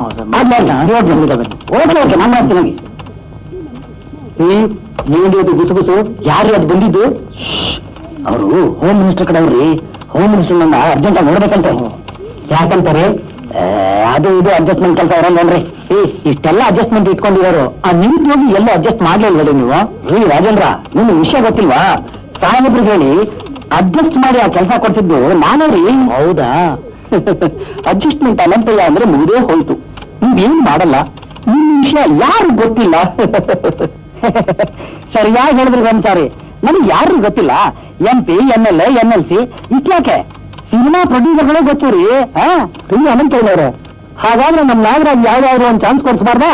Okay ನಾನು ಮಾಡ್ತೀನಿ. ನೀವು ಗುಸುಗುಸು ಯಾರು ಅದು ಬಂದಿದ್ದು? ಅವರು ಹೋಮ್ ಮಿನಿಸ್ಟರ್ ಕಡೆ ಅವ್ರಿ. ಹೋಮ್ ಮಿನಿಸ್ಟರ್ ನನ್ನ ಅರ್ಜೆಂಟ್ ಆಗಿ ನೋಡ್ಬೇಕಂತ. ಯಾಕಂತಾರೆ? ಅದು ಇದು ಅಡ್ಜಸ್ಟ್ಮೆಂಟ್ ಕೆಲಸ ಅವರಲ್ಲ ನೋಡ್ರಿ. ಇಷ್ಟೆಲ್ಲ ಅಡ್ಜಸ್ಟ್ಮೆಂಟ್ ಇಟ್ಕೊಂಡಿರೋರು ನಿಮ್ಗೆ ಹೋಗಿ ಎಲ್ಲೂ ಅಡ್ಜಸ್ಟ್ ಮಾಡ್ಲಿಲ್ವೇ ನೀವು? ರಾಜೇಂದ್ರ, ನಿಮ್ಗೆ ವಿಷಯ ಗೊತ್ತಿಲ್ವಾ? ಸಾಹೇಬ್ರಿಗೆ ಹೇಳಿ ಅಡ್ಜಸ್ಟ್ ಮಾಡಿ ಆ ಕೆಲಸ ಕೊಡ್ತಿದ್ದು ನಾನೋರಿ. ಹೌದಾ? ಅಡ್ಜಸ್ಟ್ಮೆಂಟ್ ಅನಂತಯ್ಯ ಅಂದ್ರೆ ಮುಗಿದೇ ಹೋಯ್ತು. ನೀವೇನು ಮಾಡಲ್ಲ. ನಿಮ್ ವಿಷಯ ಯಾರು ಗೊತ್ತಿಲ್ಲ. ಸರಿಯಾಗಿ ಹೇಳಿದ್ರು ಬ್ರಹ್ಮಚಾರಿ. ನನಗೆ ಯಾರು ಗೊತ್ತಿಲ್ಲ. MP, MLA, NLC ಇತ್ಯಾಕೆ ಸಿನಿಮಾ ಪ್ರೊಡ್ಯೂಸರ್ಗಳೇ ಗೊತ್ತು ರೀ. ಅನಂತಯ್ಯನವರು. ಹಾಗಾದ್ರೆ ನಮ್ ನಾಗರಾಜ್ ಯಾವ್ದಾದ್ರು ಒಂದು ಚಾನ್ಸ್ ಕೊಡ್ಸ್ಬಾರ್ದಾ?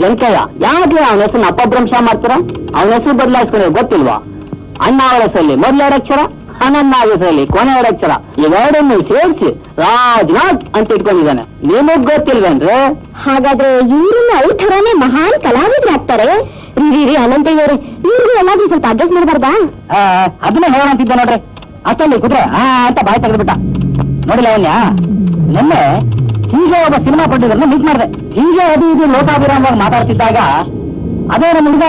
ಜನಕಯ್ಯ, ಯಾಕೆ ಅವನ ಹೆಸರನ್ನ ಅಪಭ್ರಂಶ ಮಾಡ್ತೀರಾ? ಅವನ ಹೆಸರು ಬದಲಾಯಿಸ್ಕೊಂಡ್ರೆ ಗೊತ್ತಿಲ್ವಾ? ಅಣ್ಣ ಅವರ ಹೆಸರಲ್ಲಿ ಮೊದಲೆರಡು ಅಕ್ಷರ, ಅನನ್ನ ಹೆಸರಲ್ಲಿ ಕೊನೆ 2 ಅಕ್ಷರ, ಇವೆರಡನ್ನು ಸೇರಿಸಿ ರಾಜ್ನಾಥ್ ಅಂತ ಇಟ್ಕೊಂಡಿದ್ದಾನೆ. ನಿಮಗ್ ಗೊತ್ತಿಲ್ವೇನ್ರಿ? ಹಾಗಾದ್ರೆ ಇವ್ರನ್ನ ಈ ಥರಾನೇ ಮಹಾನ್ ಕಲಾವಿದರಾಗ್ತಾರೆ. ರೀ ಅನಂತಯ್ಯವ್ರೆ, ಇವ್ರಿಗೂ ಎಲ್ಲಾದ್ರೂ ಸ್ವಲ್ಪ ಅಡ್ಜಸ್ಟ್ ಮಾಡಬಾರ್ದಾ? ಅದನ್ನ ಹೇಳೋಣಂತಿದ್ದೆ ನೋಡ್ರಿ. ಅಷ್ಟಲ್ಲಿ ಕುದ್ರೆ ಅಂತ ಬಾಯಿ ತೆಗೆದ್ಬಿಟ್ಟ. ನೋಡಿಲ್ಲ ಅವನ್ಯ ನಿನ್ನೆ ಹೀಗೆ ಒಬ್ಬ ಸಿನಿಮಾ ಪ್ರೊಡ್ಯೂಸರ್ನ ಮೀಟ್ ಮಾಡಿದೆ. ಹೀಗೆ ಅದು ಇದು ಲೋಕಾಭಿರಾಮವಾಗಿ ಮಾತಾಡ್ತಿದ್ದಾಗ ಅದೇ ನಮ್ಮ ಹುಡುಗ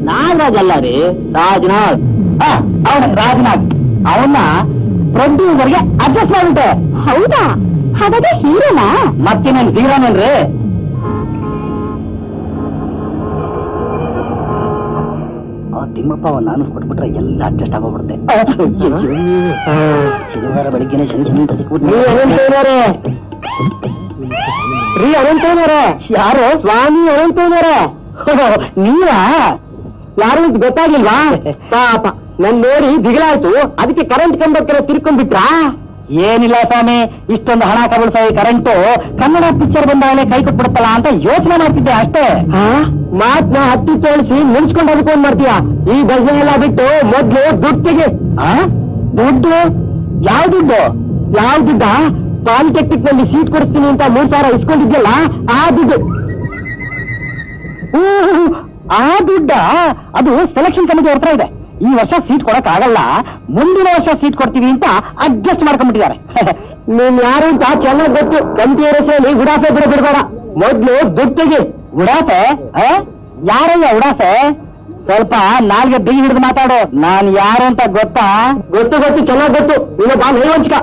ನಾಗರಾಜ್ ಅಲ್ಲ ರೀ, ರಾಜ್ನಾಥ್. ಅವನ ರಾಜ್ನಾಥ್ ಅವನ್ನ ಪ್ರೊಡ್ಯೂಸರ್ಗೆ ಅಡ್ಜಸ್ಟ್ ಮಾಡ್ಬಿಟ್ಟೆ. ಹೌದಾ? ಹಾಗಾದ್ರೆ ಹೀರೋನಾ? ಮತ್ತಿನೇನು ಹೀರೋನೇನ್ರಿ? ತಿಮ್ಮಪ್ಪ ಅವನ್ನ ಅನಿಸ್ಕೊಟ್ಬಿಟ್ರೆ ಎಲ್ಲ ಅಡ್ಜಸ್ಟ್ ಆಗೋಗ್ಬಿಡುತ್ತೆ. ಶನಿವಾರ ಬೆಳಿಗ್ಗೆನೆ ರೀ ಅನಂತಯ್ಯನವರೇ. ಯಾರು? ಸ್ವಾಮಿ ಅನಂತಯ್ಯನವರೇ. ನೀವಾ? ಯಾರು ಅಂತ ಗೊತ್ತಾಗ್ಲಿಲ್ವಾ? ಪಾಪ ನನ್ ನೋಡಿ ದಿಗಲಾಯ್ತು. ಅದಕ್ಕೆ ಕರೆಂಟ್ ಕಂಬಕ್ಕೆ ತಿರ್ಕೊಂಡ್ಬಿಟ್ರಾ? ಏನಿಲ್ಲ ಸ್ವಾಮಿ, ಇಷ್ಟೊಂದು ಹಣ ಕಬಳಿಸೋ ಕರೆಂಟು ಕನ್ನಡ ಪಿಕ್ಚರ್ ಬಂದಾಗಲೇ ಕೈ ಕೊಟ್ಬಿಡುತ್ತಲ್ಲ ಅಂತ ಯೋಚನೆ ಮಾಡ್ತಿದ್ದೆ ಅಷ್ಟೇ. ಮಾತ್ನ ಹತ್ತಿ ತೋಳಿಸಿ ಮುನ್ಸ್ಕೊಂಡು ಅದಕ್ಕೊಂಡ್ ಮಾಡ್ತೀಯ. ಈ ಭಜನೆ ಎಲ್ಲ ಬಿಟ್ಟು ಮೊದ್ಲು ದುಡ್ಡಿಗೆ. ದುಡ್ಡು? ಯಾವ ದುಡ್ಡು? ಯಾವ ದುಡ್ಡ? ಪಾಲಿಟೆಕ್ನಿಕ್ ನಲ್ಲಿ ಸೀಟ್ ಕೊಡಿಸ್ತೀನಿ ಅಂತ 3,000 ಇಸ್ಕೊಂಡಿದ್ಯಲ್ಲ, ಆ ದುಡ್ಡು. ಆ ದುಡ್ಡ? ಅದು ಸೆಲೆಕ್ಷನ್ ಕಮಿಟಿ ಹತ್ರ ಇದೆ. ಈ ವರ್ಷ ಸೀಟ್ ಕೊಡಕ್ ಆಗಲ್ಲ, ಮುಂದಿನ ವರ್ಷ ಸೀಟ್ ಕೊಡ್ತೀವಿ ಅಂತ ಅಡ್ಜಸ್ಟ್ ಮಾಡ್ಕೊಂಡ್ಬಿಟ್ಟಿದ್ದಾರೆ. ನೀನ್ ಯಾರು ಅಂತ ಚೆನ್ನಾಗಿ ಗೊತ್ತು. ಕಂಪಿ ರಸೆಯಲ್ಲಿ ಉಡಾಫೆ ಬಿಡಬೇಡ. ಮೊದ್ಲು ದುಡ್ಡಿಗೆ. ಉಡಾಫೆ? ಯಾರಯ್ಯ ಉಡಾಫೆ? ಸ್ವಲ್ಪ ನಾಲ್ಗೆ ಬಿಗಿ ಹಿಡಿದು ಮಾತಾಡು. ನಾನ್ ಯಾರು ಅಂತ ಗೊತ್ತಾ? ಗೊತ್ತು ಚೆನ್ನಾಗ್ ಗೊತ್ತು. ಇನ್ನೊಬ್ಬ ನೈವಂಚಿಕ.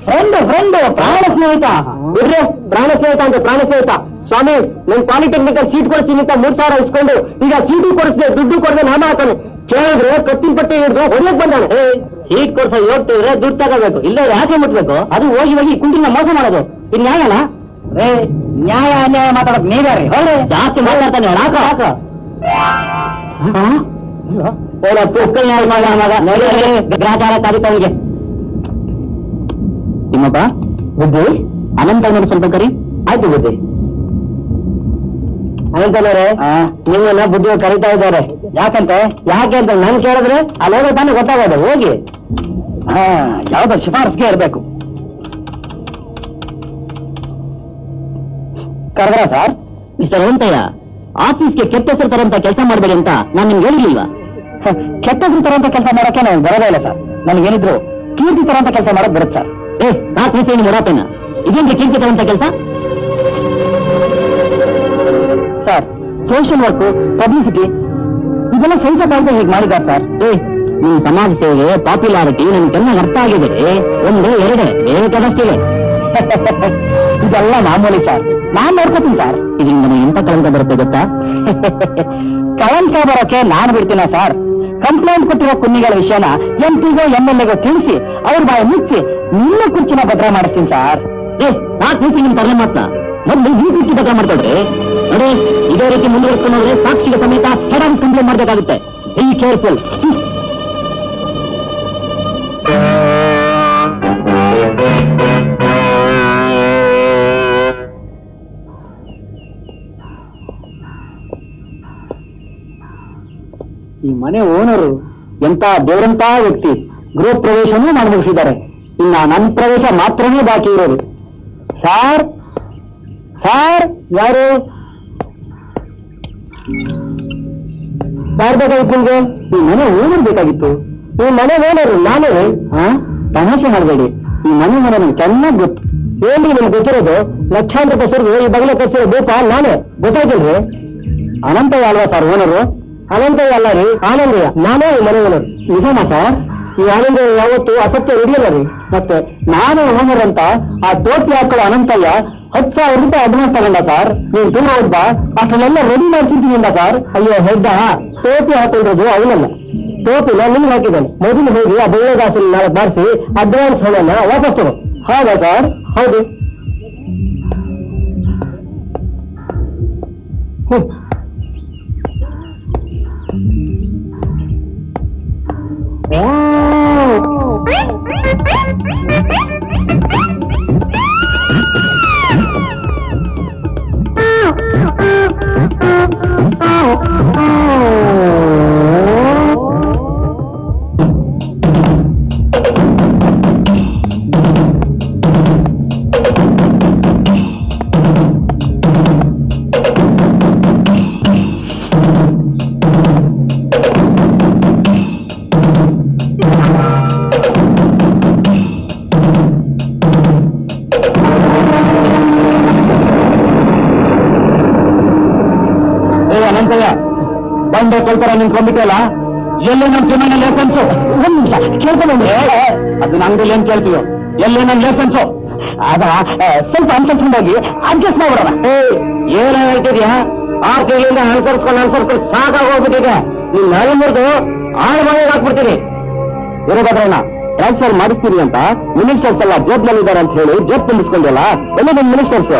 ಫ್ರೆಂಡ್ ಪ್ರಾಣ ಸ್ನೇಹಿತ. ಬಿಡ್ರೆ ಪ್ರಾಣ ಸ್ನೇಹಿತ ಅಂತ ಪ್ರಾಣ ಸ್ನೇಹಿತ. ಸ್ವಾಮಿ, ನನ್ ಪಾಲಿಟೆಕ್ನಿಕಲ್ ಸೀಟ್ ಕೊಡ್ತೀನಿ ಅಂತ 3,000 ಇಸ್ಕೊಂಡು ಈಗ ಸೀಟು ಕೊಡಿಸ್ದೆ, ದುಡ್ಡು ಕೊಡದೆ ನಾಮ ಹಾತಾನೆ. ಕೇಳಿದ್ರೆ ಕತ್ತಿನ ಪಟ್ಟೆ ಹಿಡಿದು ಹೊಡೆಯಕ್ ಬಂದಾನೆ. ಸೀಟ್ ಕೊಡ್ಸೋ ಯೋಗ್ತಿದ್ರೆ ದುಡ್ಡು ತಗೋಬೇಕು, ಇಲ್ಲ ಯಾಕೆ ಮುಟ್ಬೇಕು? ಅದು ಹೋಗಿ ಕುಂಡಿನ ಮೋಸ ಮಾಡೋದು. ಇದು ನ್ಯಾಯನ? ನ್ಯಾಯ ಅನ್ಯಾಯ ಮಾತಾಡೋದು ನೀವ್ಯಾರಿ? ಹೌದು, ಜಾಸ್ತಿ ಮಾತಾಡ್ತಾನೆ. ಹಾಕ ಪುಕ್ಕಲ್ ಗ್ರಾಚಾರ ಕಾರ್ಯಕ್ರಮಿಗೆ. ನಿಮ್ಮಪ್ಪ ಬುದ್ಧಿ ಅನಂತನವರು ಸ್ವಲ್ಪ ಕರಿ. ಆಯ್ತು ಬುದ್ಧಿ. ಅನಂತನವರೇ, ನಿಮ್ಮನ್ನ ಬುದ್ಧಿ ಕರೀತಾ ಇದ್ದಾರೆ. ಯಾಕೆ ಅಂತ ನಾನು ಕೇಳಿದ್ರೆ ಅಲ್ಲಿ ತಾನೇ ಗೊತ್ತಾಗೋದು. ಹೋಗಿ ಯಾವ್ದೋ ಶಿಫಾರಸ್ಗೆ ಇರಬೇಕು. ಕರೆದ್ರ ಸರ್? ಮಿಸ್ಟರ್ ಅನಂತಯ್ಯ, ಆಫೀಸ್ಗೆ ಕೆಟ್ಟ ಹೆಸರು ತರಂತ ಕೆಲಸ ಮಾಡಬೇಡಿ ಅಂತ ನಾನು ನಿಮ್ಗೆ ಹೇಳಿರ್ಲಿಲ್ವಾ? ಕೆಟ್ಟ ಹೆಸರು ತರಂತ ಕೆಲಸ ಮಾಡೋಕೆ ನಾನು ಬರೋದೇ ಇಲ್ಲ ಸರ್. ನನಗೇನಿದ್ರು ಕೀರ್ತಿ ತರಂತ ಕೆಲಸ ಮಾಡೋದು ಬರುತ್ತೆ ಸರ್. ರಾತ್ರಿ ಮೊರಾಪೇನ ಇದೇಂದ್ರೆ ಕೀರ್ತಿ ತರಂತ ಕೆಲಸ ಸರ್? ಸೋಷಿಯಲ್ ವರ್ಕ್, ಪಬ್ಲಿಸಿಟಿ ಇದೆಲ್ಲ ಸಹಿಸಕ್ಕಾಗದೆ ಹೇಗೆ ಮಾಡಿದ್ದಾರೆ ಸರ್? ನಿಮ್ಮ ಸಮಾಜ ಸೇವೆ, ಪಾಪ್ಯುಲಾರಿಟಿ ನನ್ಗೆ ಚೆನ್ನಾಗಿ ಅರ್ಥ ಆಗಿದೆ. ಒಂದು ಎರಡೇ ಬೇಕಾದಷ್ಟಿವೆ. ಇದೆಲ್ಲ ಮಾಮೂಲಿ ಸರ್, ನಾನ್ ನೋಡ್ಕೋತೀನಿ ಸರ್. ಇದರಿಂದ ನನಗೆ ಎಂತ ಕಳಂಕ ಬರುತ್ತೆ ಗೊತ್ತಾ? ಕಳಂಕ ಬರೋಕೆ ನಾನು ಬಿಡ್ತೀನ ಸರ್? ಕಂಪ್ಲೇಂಟ್ ಕೊಟ್ಟಿರೋ ಕುನ್ನಿಗಳ ವಿಷಯನ MP ಗೋ MLA ಗೋ ತಿಳಿಸಿ ಅವ್ರ ಬಾಯಿ ಮುಚ್ಚಿ ನಿಮ್ಮ ಕುರ್ಚಿನ ಭದ್ರ ಮಾಡಿಸ್ತೀನಿ ಸರ್. ನಾಲ್ಕು ನಿಂತು ನಿಮ್ ತರಲೆ ಮಾತ್ರ ಮೊದಲು ಈ ಕುರ್ಚಿ ಭದ್ರ ಮಾಡ್ಕೊಳ್ರಿ. ನೋಡಿ, ಇದೇ ರೀತಿ ಮುಂದುವರಿಸ್ಕೊಂಡ್ರೆ ಸಾಕ್ಷಿಗೆ ಸಮೇತ ಹೆಡ್ ಆಫೀಸ್ ಕಂಪ್ಲೇಂಟ್ ಮಾಡಬೇಕಾಗುತ್ತೆ. Be careful. ಈ ಮನೆ ಓನರು ಎಂತ ದೇವರಂತ ವ್ಯಕ್ತಿ. ಗೃಹ ಪ್ರವೇಶನೂ ಮಾಡಿ ಮುಗಿಸಿದ್ದಾರೆ. ಇನ್ನ ನನ್ನ ಪ್ರವೇಶ ಮಾತ್ರನೇ ಬಾಕಿ ಇರೋದು. ಸಾರ್ ಸಾರ್, ಯಾರು ಯಾರು ಬೇಕಾಗಿತ್ತು ನಿಮ್ಗೆ? ಈ ಮನೆ ಓನರ್ ಬೇಕಾಗಿತ್ತು. ಈ ಮನೆ ಓನರು ನಾನೇ. ತಮಾಷೆ ಮಾಡಬೇಡಿ. ಈ ಮನೆ ನನಗೆ ಚೆನ್ನಾಗಿ ಗೊತ್ತು. ಏನ್ರಿ ನಿಮ್ಗೆ ಗೊತ್ತಿರೋದು? ಲಕ್ಷಾಂತರ ಹೆಸರು ಈ ಬಗಲ ಕಸಿರೋ ದೀಪ ನಾನೇ, ಗೊತ್ತಾಗಿಲ್ರಿ? ಅನಂತಯ್ಯ ಅಲ್ವಾ ಸರ್ ಓನರು? ಅನಂತಯ್ಯ ಅಲ್ಲ ರೀ, ಆನಂದಯ್ಯ. ನಾನೇ ಈ ಮನೆ ಓನರ್. ನಿಜನಾ ಸರ್? ಈ ಆನಂದಯ್ಯ ಯಾವತ್ತು ಅಸತ್ಯ ಹಿಡಿಯಲ್ಲ ರೀ. ಮತ್ತೆ ನಾನು ಓನರ್ ಅಂತ ಆ ಟೋಪಿ ಹಾಕೊಳ್ಳೋ ಅನಂತಯ್ಯ 10,000 ರೂಪಾಯಿ ಅಡ್ವಾನ್ಸ್ ತಗೊಂಡ ಸರ್. ನೀನ್ ತುಂಬ ಒಬ್ಬ ಅಷ್ಟನ್ನೆಲ್ಲ ರೆಡಿ ಮಾಡ್ತಿದ್ದೀನಿ ಸರ್. ಅಯ್ಯೋ ಹೆಡ್ಡ, ಟೋಪಿ ಹಾಕೊಂಡಿರೋದು ಅವನಲ್ಲ, ಟೋಪಿನ ನಿಮ್ಗೆ ಹಾಕಿದ್ದಾನೆ. ಮೊದಲು ಹೋಗಿ ಆ ಬೆಳ್ಳೆದಾಸನ ನಾಳೆ ಬಾರಿಸಿ ಅಡ್ವಾನ್ಸ್ ಹಣನ ವಾಪಸ್ ತಗೋ. ಹೌದಾ ಸರ್? ಹೌದು. ಅನಂತಯ್ಯ ಬಂಡೆ ಕೊಳ್ತಾರ ನಿಂತ್ಕೊಂಡ್ಬಿಟ್ಟಲ್ಲ, ಎಲ್ಲೇ ನಮ್ ಜಮೀನ ಲೈಸೆನ್ಸು? ಒಂದ್ ನಿಮಿಷ ಕೇಳ್ಕೊಂಡ್ರೆ ಅದನ್ನ ಅಂಗಡಿಯಲ್ಲಿ ಏನ್ ಕೇಳ್ತೀವೋ, ಎಲ್ಲೇ ನನ್ ಲೈಸೆನ್ಸು? ಅದ ಸ್ವಲ್ಪ ಅನ್ಸರ್ಸ್ಕೊಂಡೋಗಿ ಅಡ್ಜಸ್ಟ್ ಮಾಡ್ಬಿಡೋಣ. ಏನ ಹೇಳ್ತಿದ್ಯಾ? 6 ತಿಂಗಳಿಂದ ಅನುಸರಿಸ್ಕೊಂಡು ಸಾಕಾಗೋಗ್ಬಿಟ್ಟಿದೆ. ನೀನ್ ನರೇಂದ್ರದು ಆಳು ಮನೆಗೆ ಹಾಕ್ಬಿಡ್ತೀನಿ. ಇರೋದಾದ್ರಣ್ಣ ಟ್ರಾನ್ಸ್ಫರ್ ಮಾಡಿಸ್ತೀರಿ ಅಂತ ಮಿನಿಸ್ಟರ್ಸ್ ಎಲ್ಲ ಜೇಬ್ನಲ್ಲಿದ್ದಾರೆ ಅಂತ ಹೇಳಿ ಜೇಬ್ ತುಂಬಿಸ್ಕೊಂಡಲ್ಲ, ಎಲ್ಲ ನಿಮ್ ಮಿನಿಸ್ಟರ್ಸ್.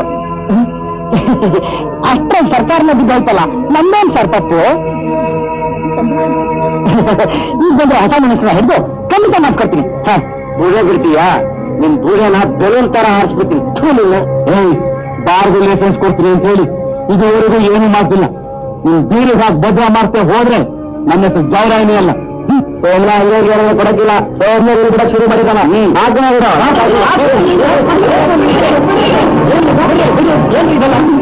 ಅಷ್ಟೇ ಸರ್ಕಾರನ ಬಿದ್ದಾಯ್ತಲ್ಲ, ನಮ್ಮೇನ್ ಸರ್ ತಪ್ಪು? ಈಗ ಬಂದ್ರೆ ಹೊಸ ಮಿನಿಸ್ಟರ್ ಹಿಡಿದು ಖಂಡಿತ ಮಾಡ್ಕೊಡ್ತೀನಿ. ಬೂಡೆ ಬಿಡ್ತೀಯಾ? ನಿಮ್ ಬೂಡೆನ ಬೆಲೂನ್ ತರ ಹಾರಿಸ್ಬಿಡ್ತೀನಿ. ಬಾರ್ದು ಲೈಸೆನ್ಸ್ ಕೊಡ್ತೀನಿ ಅಂತ ಹೇಳಿ ಇದುವರೆಗೂ ಏನು ಮಾಡ್ತಿಲ್ಲ. ನಿಮ್ ಬೀರಿಗೆ ಹಾಕಿ ಭದ್ರ ಮಾಡ್ತೇ ಹೋದ್ರೆ ನನ್ನ ಹೆಸರು ಜವರಾಯನೇ ಅಲ್ಲ. ಸೋಮನ ಅಂಗಡಿಗೆ ಕೊಡಕ್ಕಿಲ್ಲ, ಸೋಮನ ಕೂಡ ಶುರು ಮಾಡಿದಾನ.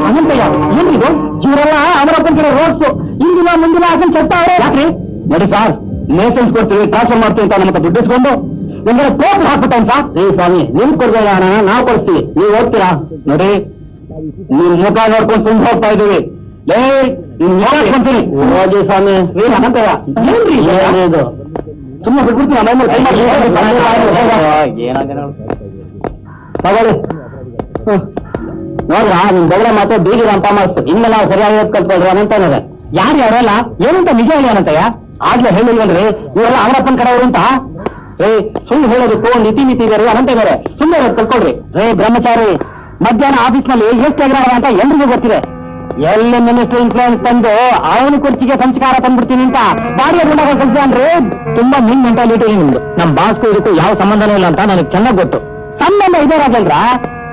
ಅನಂತಯ್ಯ ಏನಿದು? ಇವರೆಲ್ಲ ಅವರಪ್ಪನ ರೋಡ್ಸು ಇಂದಿನ ಮುಂದಿನ ಹಾಕನ್ ಚಟ್ಟ ಅವರೇ ಯಾಕ್ರಿ? ನೋಡಿ ಸರ್, ಲೈಸೆನ್ಸ್ ಕೊಡ್ತೀವಿ, ಟ್ರಾನ್ಸ್ಫರ್ ಮಾಡ್ತೀವಿ ಅಂತ ನಮ್ಮ ದುಡ್ಡು ಇಸ್ಕೊಂಡು ನಿಮ್ಗೆ ಟೋಪ್ ಹಾಕ್ಬಿಟ್ಟಾನ್ ಸರ್. ಏ ಸ್ವಾಮಿ, ನಿಮ್ ಕೊಡ್ಬೇಡ ಹಣ ನಾವು ಕೊಡ್ತೀವಿ, ನೀವು ಹೋಗ್ತೀರಾ? ನೋಡಿ, ನಿಮ್ ಮುಖ ನೋಡ್ಕೊಂಡು ತುಂಬ ಹೋಗ್ತಾ ಇದೀವಿ. ನಿಮ್ ನೋಡ್ಕೊಂತೀನಿ ಹೋಗಿ ಸ್ವಾಮಿ. ನೀನ್ ಅನಂತಯ್ಯ ಏನ್ರಿ ಇದು? ಸುಮ್ಮನೆ ಬಿಟ್ಬಿಡ್ತೀನಿ. ತಗೊಳ್ಳಿ ನೋಡ್ರ, ನಿಮ್ ಬಗಲ ಮಾತು ಬೀಗಿರ ಅಂತ ಮಾಡಿಸ್ತು. ಇನ್ನೆಲ್ಲ ಸರಿಯಾಗಿ ಕಲ್ತ್ಕೊಳ್ರಿ ಅನಂತಯ್ಯ. ಯಾರು ಯಾರಲ್ಲ ಏನಂತ ನಿಜ ಹೇಳಿ ಅನಂತಯ್ಯ. ಆಗ್ಲೇ ಹೇಳಿಲ್ವಲ್ರಿ ಇವೆಲ್ಲ ಅವರಪ್ಪನ ಕಡೆಯವರು ಅಂತ. ಸುಳ್ಳು ಹೇಳೋದಕ್ಕೂ ನೀತಿ ಇದ್ದಾರೆ ಅನಂತಯ್ಯ. ಸುಮ್ಮನೆ ಕಲ್ತ್ಕೊಳ್ರಿ. ಬ್ರಹ್ಮಚಾರಿ, ಮಧ್ಯಾಹ್ನ ಆಫೀಸ್ ನಲ್ಲಿ ಎಷ್ಟು ಎಗರಾಡ ಅಂತ ಎಲ್ರಿಗೂ ಗೊತ್ತಿದೆ. ಎಲ್ಲ ಮಿನಿಸ್ಟರ್ ಇನ್ಫ್ಲೂಯೆನ್ಸ್ ತಂದು ಅವನ ಕುರ್ಚಿಗೆ ಸಂಸ್ಕಾರ ತಂದ್ಬಿಡ್ತೀನಿ ಅಂತ ಬಾಡಿಗೆ ಗುಂಡಾಗ ಕಲ್ಸಿ ಅಂದ್ರೆ ತುಂಬಾ ನಿಮ್ ಮೆಂಟಾಲಿಟಿ ನಿಮ್ದು. ನಮ್ ಬಾಸ್ಗೂ ಇದಕ್ಕೂ ಯಾವ ಸಂಬಂಧನೂ ಇಲ್ಲ ಅಂತ ನನಗೆ ಚೆನ್ನಾಗಿ ಗೊತ್ತು. ಸಂಬಂಧ ಇದಾಗಲ್ರ,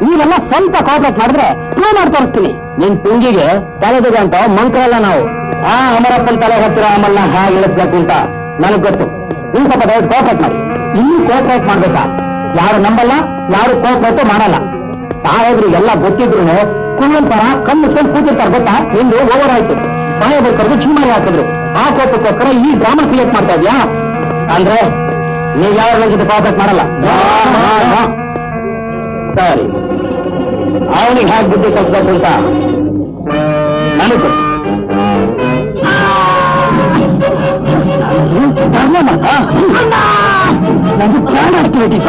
ನೀವೆಲ್ಲ ಸ್ವಲ್ಪ ಕೋಆಪರೇಟ್ ಮಾಡಿದ್ರೆ ಪ್ರೂವ್ ಮಾಡಿ ತೋರಿಸ್ತೀನಿ. ನಿನ್ ತುಂಗಿಗೆ ತಲೆದಿದೆ ಅಂತ ಮಂತ್ರಲ್ಲ ನಾವು. ಅಮರಪ್ಪನ ತಲೆ ಹತ್ತಿರ ಆಮಲ್ನ ಹೇಗೆ ಇಳಿಸ್ಬೇಕು ಅಂತ ನನಗ್ ಗೊತ್ತು. ಇನ್ ಸ್ವಲ್ಪ ದಯವಿಟ್ಟು ಕೋಆಪರೇಟ್ ಮಾಡಿ. ಇನ್ನೂ ಕೋಆಪರೇಟ್ ಮಾಡ್ಬೇಕಾ? ಯಾರು ನಂಬಲ್ಲ, ಯಾರು ಕೋಆಪರೇಟ್ ಮಾಡಲ್ಲ. ಸಾಹೇಬ್ರಿಗೆಲ್ಲ ಗೊತ್ತಿದ್ರು ಕುಂತರ ಕಣ್ಣು ಕೂತಿರ್ತಾರೆ ಗೊತ್ತಾ? ನಿಂದು ಓವರ್ ಆಯ್ತು. ಸಾಹೇಬ್ರು ಕರೆದು ಚುಮ್ಮಾರಿ ಹಾಕಿದ್ರು. ಆ ಕೋಪಕ್ಕೋಸ್ಕರ ಈ ಡ್ರಾಮಾ ಕ್ರಿಯೇಟ್ ಮಾಡ್ತಾ ಇದ್ಯಾ ಅಂದ್ರೆ ನೀವ್ ಯಾವ ಜೊತೆ ಕೋಆಪರೇಟ್ ಮಾಡಲ್ಲ. ಸರಿ, ಅವನಿಗೆ ಹೇಗೆ ಬುದ್ಧಿ ಕಲ್ಸ್ಬೇಕು ಅಂತ ನನಗೆ ಗೊತ್ತು. ನಂದು ಪ್ಲಾನ್ ಆಕ್ಟಿವಿಟಿ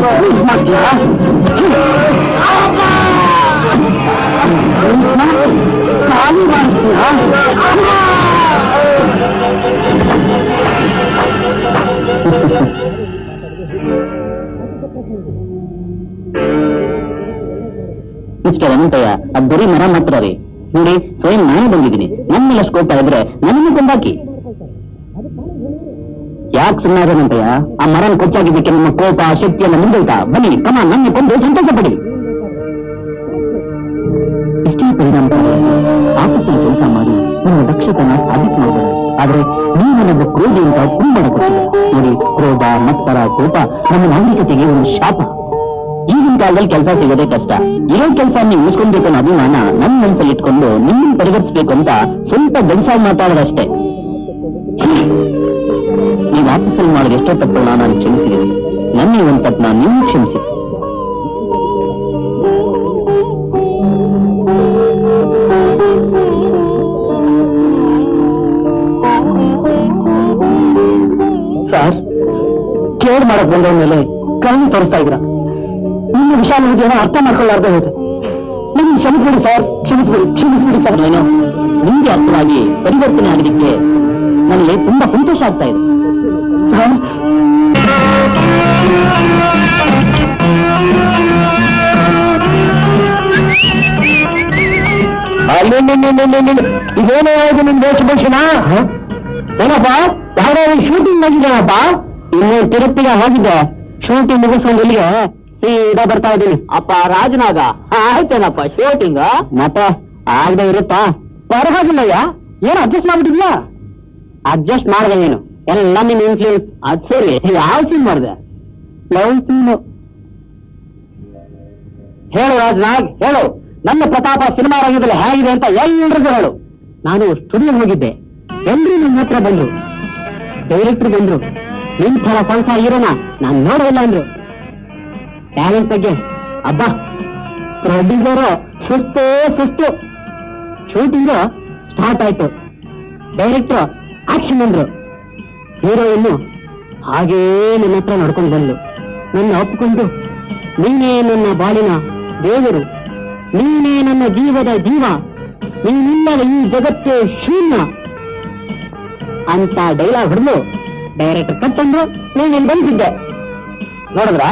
ಖಾಲಿ ಮಾಡ್ತೀರಾ? ಮಿಸ್ಟರ್ ಅನಂತಯ್ಯ, ಅದು ಬರೀ ಮರ ಮಾತ್ರ ರೀ. ನೋಡಿ, ಸ್ವಯಂ ನಾನೇ ಬಂದಿದ್ದೀನಿ. ನನ್ನೆಲ್ಲ ಸ್ಕೋಪ್ ಇದ್ರೆ ನನ್ನನ್ನು ಕೊಂದಾಕಿ. ಯಾಕೆ ಸುಮ್ಮನಾಗಂತಯ್ಯ? ಆ ಮರನ ಕೊಚ್ಚಾಗಿದ್ದಕ್ಕೆ ನಿಮ್ಮ ಕೋಪ ಶಕ್ತಿಯನ್ನು ಮುಂದೈತಾ? ಬನ್ನಿ, ಕಮ ನನ್ನ ಕೊಂದು ಸಂತೋಷ ಪಡಿ. ಇಷ್ಟೇ ಪರಿಣಾಮಕಾರಿ ಆಫೀಸಲ್ಲಿ ಕೆಲಸ ಮಾಡಿ ನಿಮ್ಮ ದಕ್ಷತೆನ ಸಾಧಿಸಿ ಮಾಡಬಹುದು. ಆದ್ರೆ ನೀವು ನನಗೆ ಕ್ರೋಧಿ ಅಂತ ತುಂಬ ಕೊಟ್ಟಿಲ್ಲ. ನೋಡಿ, ಕ್ರೋಧ, ಮತ್ಸರ, ಕೋಪ ನಮ್ಮ ನಾಗರಿಕತೆಗೆ ಒಂದು ಶಾಪ. ಈಗಿನ ಕಾಲದಲ್ಲಿ ಕೆಲಸ ಸಿಗೋದೇ ಕಷ್ಟ. ಇರೋ ಕೆಲಸ ನೀವು ಉಳಿಸ್ಕೊಳ್ಬೇಕು ಅನ್ನೋ ಅಭಿಮಾನ ನನ್ನ ಮನಸ್ಸಲ್ಲಿ ಇಟ್ಕೊಂಡು ನಿಮ್ಮನ್ನು ಪರಿವರ್ತಿಸಬೇಕು ಅಂತ ಸ್ವಲ್ಪ ಗಡಿಸಾಗಿ ಮಾತಾಡೋದಷ್ಟೇ. ನೀವು ಆಫೀಸಲ್ಲಿ ಮಾಡೋದು ಎಷ್ಟೋ ತಪ್ಪುಗಳನ್ನ ನಾನು ಕ್ಷಮಿಸಿದ್ದೀನಿ. ನನ್ನ ಒಂದು ತಪ್ಪನ್ನ ನೀವು ಕ್ಷಮಿಸಿ. ಸರ್, ಕೇರ್ ಮಾಡಕ್ ಬಂದ ಮೇಲೆ ಕಣ್ಣು ತೋರಿಸ್ತಾ ಇದ್ರ ನಿಮ್ಮ ವಿಷಾದ ಅರ್ಥ ಮಾಡ್ಕೊಳ್ಳಾರ್ದೆ ಹೋದೆ. ನಿಮ್ಗೆ ಕ್ಷಮಿಸ್ಬಿಡಿ ಸರ್, ಕ್ಷಮಿಸ್ಬಿಡಿ ಸರ್. ನಾನು ನಿಮ್ಗೆ ಅರ್ಥವಾಗಿ ಪರಿವರ್ತನೆ ಆಗಲಿಕ್ಕೆ ನನಗೆ ತುಂಬಾ ಸಂತೋಷ ಆಗ್ತಾ ಇದೆ. ಇದೇನೋ ಆಯ್ತು ನಿಮ್ ವೇಷಭೂಷಣ? ಏನಪ್ಪ, ಯಾವ್ದಾದ್ರು ಶೂಟಿಂಗ್ ಆಗಿದ್ದಾನಪ್ಪ? ಇನ್ನು ತಿರುಪತಿಗೆ ಹೋಗಿದ್ದೆ, ಶೂಟಿಂಗ್ ಮುಗಿಸ್ಕೊಂಡು ಇಲ್ಲಿಗೆ ಸೀದಾ ಬರ್ತಾ ಇದ್ದೀನಿ. ಅಪ್ಪ ರಾಜನಾಗ ಆಯ್ತೇನಪ್ಪ ಶೂಟಿಂಗ್? ಮತ್ತೆ ಆಗದೆ ಇರುತ್ತಾ? ಪರವಾಗಿಲ್ಲಯ್ಯ, ಏನು ಅಡ್ಜಸ್ಟ್ ಮಾಡ್ಬಿಟ್ಟಿದ್ಯಾ? ಅಡ್ಜಸ್ಟ್ ಮಾಡಿದೆ ನೀನು, ಎಲ್ಲ ನಿನ್ ಇನ್ಫ್ಲೂಯೆನ್ಸ್. ಅದ್ ಸರಿ, ಯಾವ ಸೀನ್ ಮಾಡಿದೆ? Love scene. ಹೇಳು ರಾಜನಾಗ್, ಹೇಳು. ನನ್ನ ಪ್ರತಾಪ ಸಿನಿಮಾ ರಂಗದಲ್ಲಿ ಹೇಗಿದೆ ಅಂತ ಎಲ್ರಿಗೂ ಹೇಳು. ನಾನು ಸ್ಟುಡಿಯೋ ಹೋಗಿದ್ದೆ, ಎಲ್ರು ನನ್ನ ಹತ್ರ ಬಂದ್ರು, ಡೈರೆಕ್ಟರ್ ಬಂದ್ರು. ನಿಮ್ ಥರ ಸಂಸ ಹೀರೋನ ನಾನು ನೋಡೋಲ್ಲ ಅಂದ್ರು. ಟ್ಯಾಲೆಂಟ್ ಬಗ್ಗೆ ಅಬ್ಬಾ, ಪ್ರೊಡ್ಯೂಸರು ಸುಸ್ತು. ಶೂಟಿಂಗ್ ಸ್ಟಾರ್ಟ್ ಆಯ್ತು, ಡೈರೆಕ್ಟರ್ ಆಕ್ಷನ್ ಅಂದ್ರು. ಹೀರೋಯಿನ್ನು ಹಾಗೇ ನನ್ನ ಹತ್ರ ನಡ್ಕೊಂಡು ಬಂದ್ಲು. ನನ್ನ ಒಪ್ಪಿಕೊಂಡು, ನೀನೇ ನನ್ನ ಬಾಳಿನ ದೇವರು, ನೀನೇ ನನ್ನ ಜೀವದ ಜೀವ, ನೀನಿಲ್ಲದ ಈ ಜಗತ್ತೇ ಶೂನ್ಯ ಅಂತ ಡೈಲಾಗ್ ಹೊಡೆದು ಡೈರೆಕ್ಟರ್ ಕಟ್ಟಂದ್ರು. ನೀನು ಬಂದಿದ್ದೆ. ನೋಡಿದ್ರ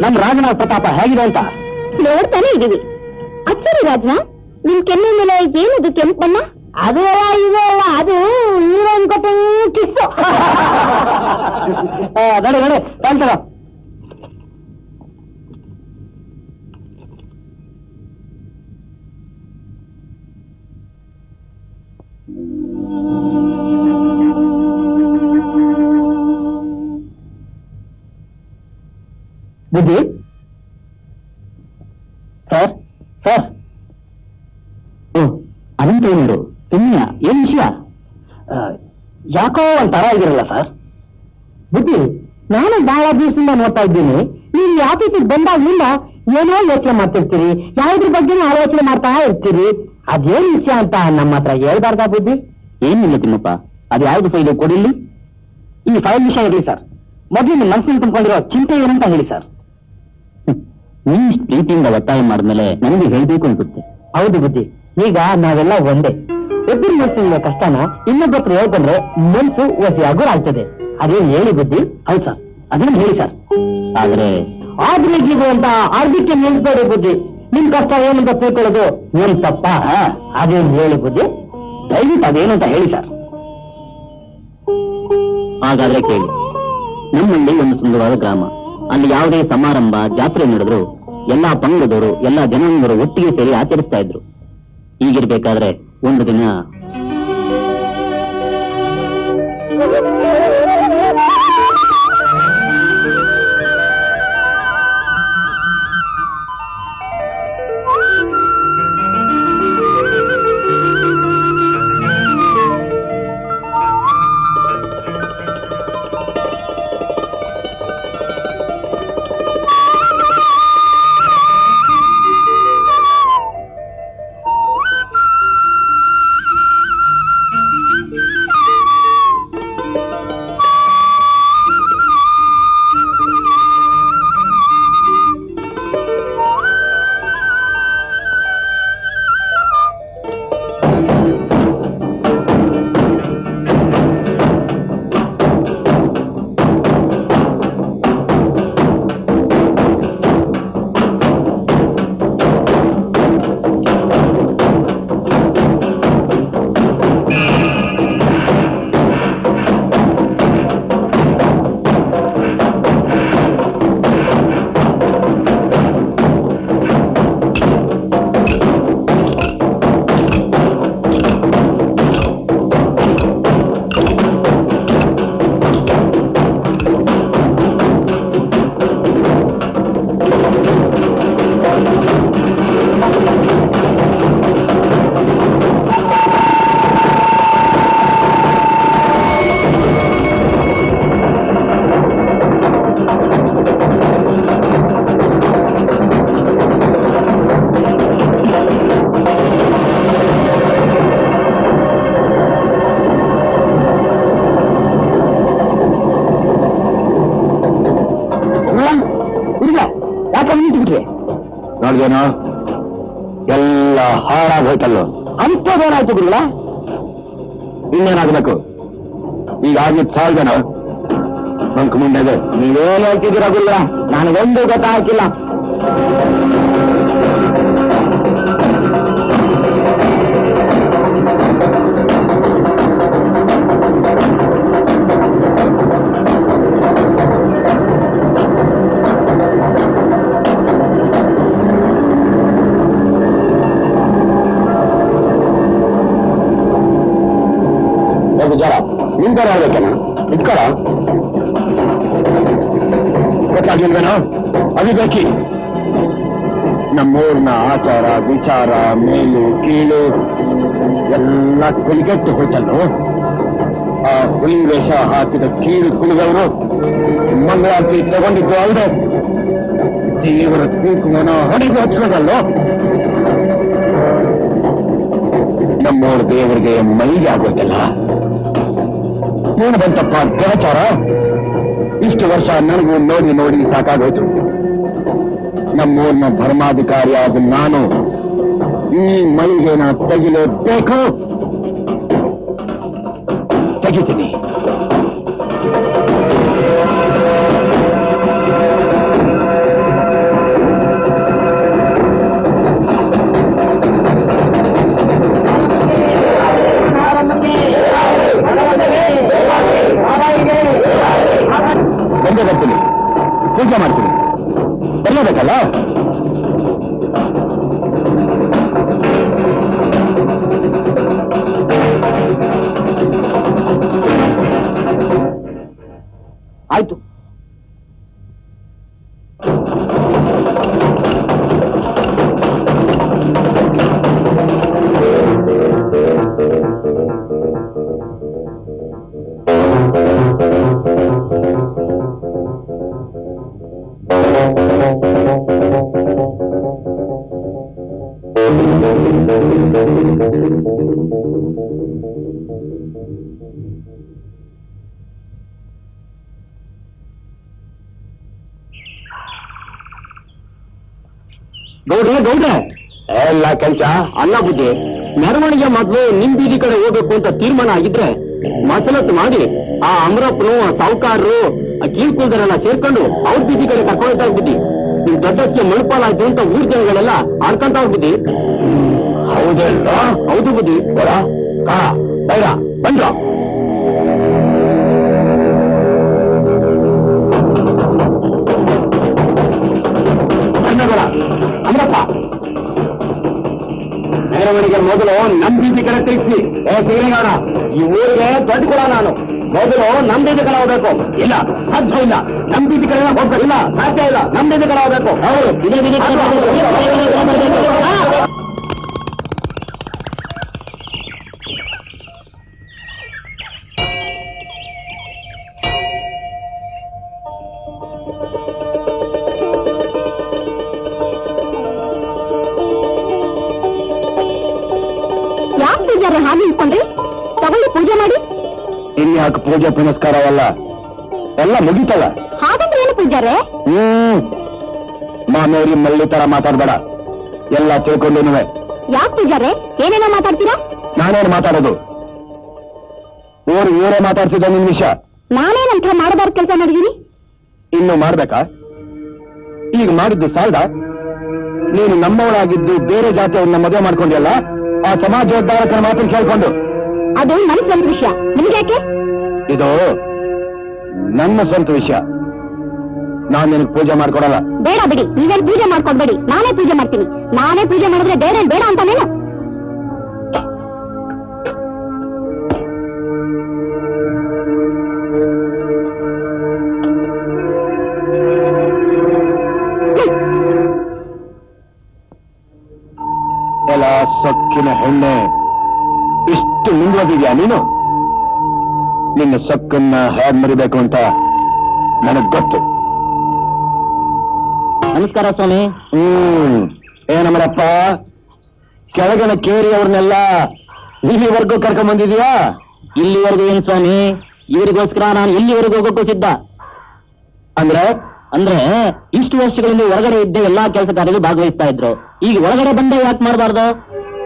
ನಮ್ ರಾಜನಾಥ್ ಪ್ರತಾಪ ಹೇಗಿದೆ ಅಂತ? ನೋಡ್ತಾನೆ ಇದೀವಿ. ಅಚ್ಚರಿ ರಾಜನ, ನಿಮ್ ಕೆನ್ನೆ ಮೇಲೆ ಏನದು ಕೆಂಪಣ್ಣ? ಅದು ಇದೆಲ್ಲ, ಅದು ಹೀರೋಯಿನ್ ಕೊಟ್ಟು ಕಿಸ್ಸು. ನೋಡಿ ಕಾಣ್ತಾರ. ಬುದ್ಧಿ ಸರ್, ಅನಂತ ಏನಿರು ಪುಣ್ಯ, ಏನ್ ವಿಷಯ? ಯಾಕೋ ಒಂಥರ ಆಗಿರಲ್ಲ ಸರ್. ಬುದ್ಧಿ, ನಾನು ಬಹಳ ದಿವಸದಿಂದ ನೋಡ್ತಾ ಇದ್ದೀನಿ, ನೀವು ಆಫೀಸಿಗೆ ಬಂದಾಗ್ಲಿಂದ ಏನೋ ಯೋಚನೆ ಮಾಡ್ತಿರ್ತೀರಿ, ಯಾವುದ್ರ ಬಗ್ಗೆನೂ ಆಲೋಚನೆ ಮಾಡ್ತಾ ಇರ್ತೀರಿ. ಅದೇನ್ ವಿಷಯ ಅಂತ ನಮ್ಮ ಹತ್ರ ಹೇಳ್ಬಾರ್ದಾ ಬುದ್ಧಿ? ಏನಿಲ್ಲ ತಿಮ್ಮಪ್ಪ, ಅದು ಯಾವ್ದು ಫೈಲು ಕೊಡಿಲ್ಲಿ. ಈ ಫೈಲ್ ವಿಷಯ ಇರಲಿ ಸರ್, ಮೊದಲು ನಿಮ್ಮ ಮನಸ್ಸಿನಲ್ಲಿ ತುಂಬಿಕೊಂಡಿರೋ ಚಿಂತೆ ಏನಂತ ಹೇಳಿ ಸರ್. ನೀವು ಪ್ರೀತಿಯಿಂದ ಒತ್ತಾಯ ಮಾಡಿದ್ಮೇಲೆ ನನಗೆ ಹೇಳ್ಬೇಕು ಅನ್ಸುತ್ತೆ. ಹೌದು ಬುದ್ಧಿ, ಈಗ ನಾವೆಲ್ಲ ಒಂದೇ. ಒಬ್ಬರು ಮನಸ್ಸಿನ ಕಷ್ಟನ ಇನ್ನೊಬ್ಬರು ಹೇಳ್ಕೊಂಡ್ರೆ ಮನಸ್ಸು ಒಸಿ ಹಗುರ ಆಗ್ತದೆ. ಅದೇನು ಹೇಳಿ ಬುದ್ಧಿ? ಹೌದು ಸರ್, ಅದನ್ನು ಹೇಳಿ ಸರ್. ಆದ್ರೆ ಇದು ಅಂತ ಅರ್ಧಕ್ಕೆ ನಿಲ್ಸ್ಬೇಡಿ ಬುದ್ಧಿ. ನಿಮ್ ಕಷ್ಟ ಏನಂತ ತಿಳ್ಕೊಳ್ಳೋದು ಏನ್ ತಪ್ಪ? ಅದೇನು ಹೇಳಿ ಬುದ್ಧಿ, ದಯವಿಟ್ಟು ಅದೇನು ಅಂತ ಹೇಳಿ ಸರ್. ಹಾಗಾದ್ರೆ ಕೇಳಿ. ನಮ್ಮಲ್ಲಿ ಒಂದು ಸುಂದರವಾದ ಗ್ರಾಮ. ಅಲ್ಲಿ ಯಾವುದೇ ಸಮಾರಂಭ, ಜಾತ್ರೆ ನಡೆದ್ರು ಎಲ್ಲಾ ಪಂಗಡದವರು, ಎಲ್ಲಾ ಜನಾಂಗದವರು ಒಟ್ಟಿಗೆ ಸೇರಿ ಆಚರಿಸ್ತಾ ಇದ್ರು. ಈಗಿರ್ಬೇಕಾದ್ರೆ ಒಂದು ದಿನ ಯಾಕೆ ನಿಂತ್ಬಿಟ್ರಿ? ನೋಡ್ದೇನೋ ಎಲ್ಲ ಹಾಳಾಗೋಯ್ತಲ್ಲೋ. ಅಂಥದ್ದೇನಾಯ್ತು ಗುರುಗಳ? ಇನ್ನೇನಾಗಬೇಕು? ಈಗ ಆಗಿದ್ ಸಾಲ್ದೇನೋ? ಮಂಕ್ ಮುಂದೆ ನೀವೇನು ಹೇಳ್ತಿದ್ದೀರ ಗುರುಗಳ? ನನಗೊಂದು ಗೊತ್ತಾಗಿಲ್ಲ. ಜರ ನಿಂತರ ಹೇಳ್ಬೇಕೇನ? ಇಟ್ಕೊಳ ಗೊತ್ತಾಗಿಲ್ವೇನೋ? ಅವಿಬೇಕಿ ನಮ್ಮೂರ್ನ ಆಚಾರ ವಿಚಾರ ಮೇಲು ಕೀಳು ಎಲ್ಲ ಕುಲಿಗೆಟ್ಟು ಹೋಯ್ತಲ್ಲೋ. ಆ ಹುಲಿ ವೇಷ ಹಾಕಿದ ಕೀಳು ಕುಲಿದವರು ಮಂಗಳಾರತಿ ತಗೊಂಡಿದ್ದು ಅಲ್ಲದೆ ದೇವರ ಕುಂಕುಮನ ಹೊಡೆದು ಹಚ್ಕೊಂಡಲ್ಲೋ. ನಮ್ಮೂರ ದೇವರಿಗೆ ಮೈಗೆ ಆಗೋಯ್ತಲ್ಲ. ಏನು ಬಂತಪ್ಪ ಗ್ರಹಚಾರ? ಇಷ್ಟು ವರ್ಷ ನನಗೂ ನೋಡಿ ನೋಡಿ ಸಾಕಾಗೋಯ್ತು. ನಮ್ಮೂರ್ನ ಧರ್ಮಾಧಿಕಾರಿಯಾದ ನಾನು ಈ ಮೈಗೆನ ತೆಗಿಲೇಬೇಕು. ತೆಗಿತೀನಿ. ಬಂದೇ ಬರ್ತೀನಿ, ಪೂಜೆ ಮಾಡ್ತೀನಿ. ಬರಲೇಬೇಕಲ್ಲ? ಆಯ್ತು. ಗೌಡ್ರೆ ಗೌಡ್ರೆ, ಎಲ್ಲ ಕೆಲ್ಸ ಅಲ್ಲ ಬುದ್ಧಿ, ಮೆರವಣಿಗೆ ಮೊದಲು ನಿಮ್ ಬೀದಿ ಕಡೆ ಹೋಗ್ಬೇಕು ಅಂತ ತೀರ್ಮಾನ ಆಗಿದ್ರೆ ಮಸಲತ್ತು ಮಾಡಿ ಆ ಅಮರಪ್ಪನು, ಆ ಸಾವುಕಾರರು, ಆ ಕೀಳ್ಕುಲ್ದರೆಲ್ಲ ಸೇರ್ಕೊಂಡು ಅವ್ರ ಬೀದಿ ಕಡೆ ಕರ್ಕೊಳ್ತಾ ಬುದ್ಧಿ. ನಿಮ್ ದೊಡ್ಡಕ್ಕೆ ಮಳುಪಾಲಾಯ್ತು ಅಂತ ಊರ್ ಜನಗಳೆಲ್ಲ ಆಡ್ಕೊಂತ ಬುದ್ಧಿ. ಹೌದಲ್ಲ? ಹೌದು ಬುದ್ಧಿ. ಬರ ಕಾ ಬೈರ ಬಂದ್ರ ಅಮರಪ್ಪ, ಮೆರವಣಿಗೆ ಮೊದಲು ನಮ್ ಬೀದಿ ಕಡೆ ತಿರುಗಿಸಿ. ಸಿಗಲಿಂಗೌಡ, ಈ ಊರಿಗೆ ದೊಡ್ಡ ಕುಲ ನಾನು. ಮೊದಲು ನಮ್ ಬೀದಿ ಕಡೆ ಹೋಗ್ಬೇಕು. ಇಲ್ಲ, ಸಾಧ್ಯ ಇಲ್ಲ. ನಮ್ ಬೀದಿ ಕಡೆ ಹೋಗ್ಬೇಕು. ಇಲ್ಲ, ಸಾಧ್ಯ ಇಲ್ಲ. ನಮ್ ಬೀದಿ ಕಡೆ ಹೋಗ್ಬೇಕು. ಹೌದು, ಇದೇ ಬೀದಿ ಯಾಕೆ ಪೂಜಾರಿ ಹಾಗೆ ಇಟ್ಕೊಂಡ್ರಿ? ತಗೊಳ್ಳಿ ಪೂಜೆ ಮಾಡಿ. ಇನ್ಯಾಕೆ ಪೂಜೆ ಪುನಸ್ಕಾರವಲ್ಲ, ಎಲ್ಲ ಮುಗೀತಲ್ಲ. ಹಾಗಂದ್ರೆ ಏನು ಪೂಜಾರೆ? ಮಾಮೇರಿ ಮಳ್ಳಿ ತರ ಮಾತಾಡ್ಬೇಡ, ಎಲ್ಲ ತಿಳ್ಕೊಂಡಿನುವೆ. ಯಾಕೆ ಪೂಜಾರೆ ಏನೇನೋ ಮಾತಾಡ್ತೀರಾ? ನಾನೇನು ಮಾತಾಡೋದು? ಊರೇ ಮಾತಾಡ್ತಿದ್ದ ನಿನ್ ವಿಷಯ. ನಾನೇನಂತ ಮಾಡಬಾರ್ದು ಕೆಲಸ ಮಾಡಿದೀನಿ? ಇನ್ನು ಮಾಡ್ಬೇಕಾ? ಈಗ ಮಾಡಿದ್ದು ಸಾಲ್ದ? ನೀನು ನಮ್ಮವಳಾಗಿದ್ದು ಬೇರೆ ಜಾತಿಯವ್ರನ್ನ ಮದುವೆ ಮಾಡ್ಕೊಂಡಿಯಲ್ಲ, ಆ ಸಮಾಜೋದ್ಧಾರಕರ ಮಾತನ್ನು ಕೇಳ್ಕೊಂಡು. ಅದು ನನ್ನ ಸ್ವಂತ ವಿಷಯ, ನಿಮ್ಗ್ಯಾಕೆ? ಇದು ನನ್ನ ಸ್ವಂತ ವಿಷಯ. ನಾನ್ ನಿನಗೆ ಪೂಜೆ ಮಾಡ್ಕೊಡಲ್ಲ. ಬೇಡ ಬಿಡಿ, ನೀವೇನು ಪೂಜೆ ಮಾಡ್ಕೊಡ್ಬೇಡಿ, ನಾನೇ ಪೂಜೆ ಮಾಡ್ತೀನಿ. ನಾನೇ ಪೂಜೆ ಮಾಡಿದ್ರೆ ಬೇರೆ ಬೇಡ ಅಂತಾನೇನು? ಎಲ್ಲ ಸೊಕ್ಕಿನ ಹೆಣ್ಣೆ, ಇಷ್ಟು ಮುಂದುವರಿದ್ಯಾ ನೀನು? ನಿನ್ನ ಸೊಕ್ಕನ್ನ ಹೇಗ್ ಮರಿಬೇಕು ಅಂತ ನನಗ್ ಗೊತ್ತು. ನಮಸ್ಕಾರ ಸ್ವಾಮಿ. ಏನಮ್ಮರಪ್ಪ, ಕೆಳಗಿನ ಕೇರಿಯವ್ರನ್ನೆಲ್ಲ ಇಲ್ಲಿವರೆಗೂ ಕರ್ಕೊಂಡ್ ಬಂದಿದೀಯಾ? ಇಲ್ಲಿವರೆಗೂ ಏನು ಸ್ವಾಮಿ, ಇವರಿಗೋಸ್ಕರ ನಾನು ಎಲ್ಲಿವರೆಗೂ ಹೋಗೋಕ್ಕೂ ಸಿದ್ಧ. ಅಂದ್ರೆ ಅಂದ್ರೆ ಇಷ್ಟು ವರ್ಷಗಳಿಂದ ಹೊರಗಡೆ ಇದ್ದ ಎಲ್ಲಾ ಕೆಲಸ ಕಾರ್ಯಗಳು ಭಾಗವಹಿಸ್ತಾ ಇದ್ರು. ಈಗ ಒಳಗಡೆ ಬಂದೇ ಯಾಕೆ ಮಾಡಬಾರ್ದು?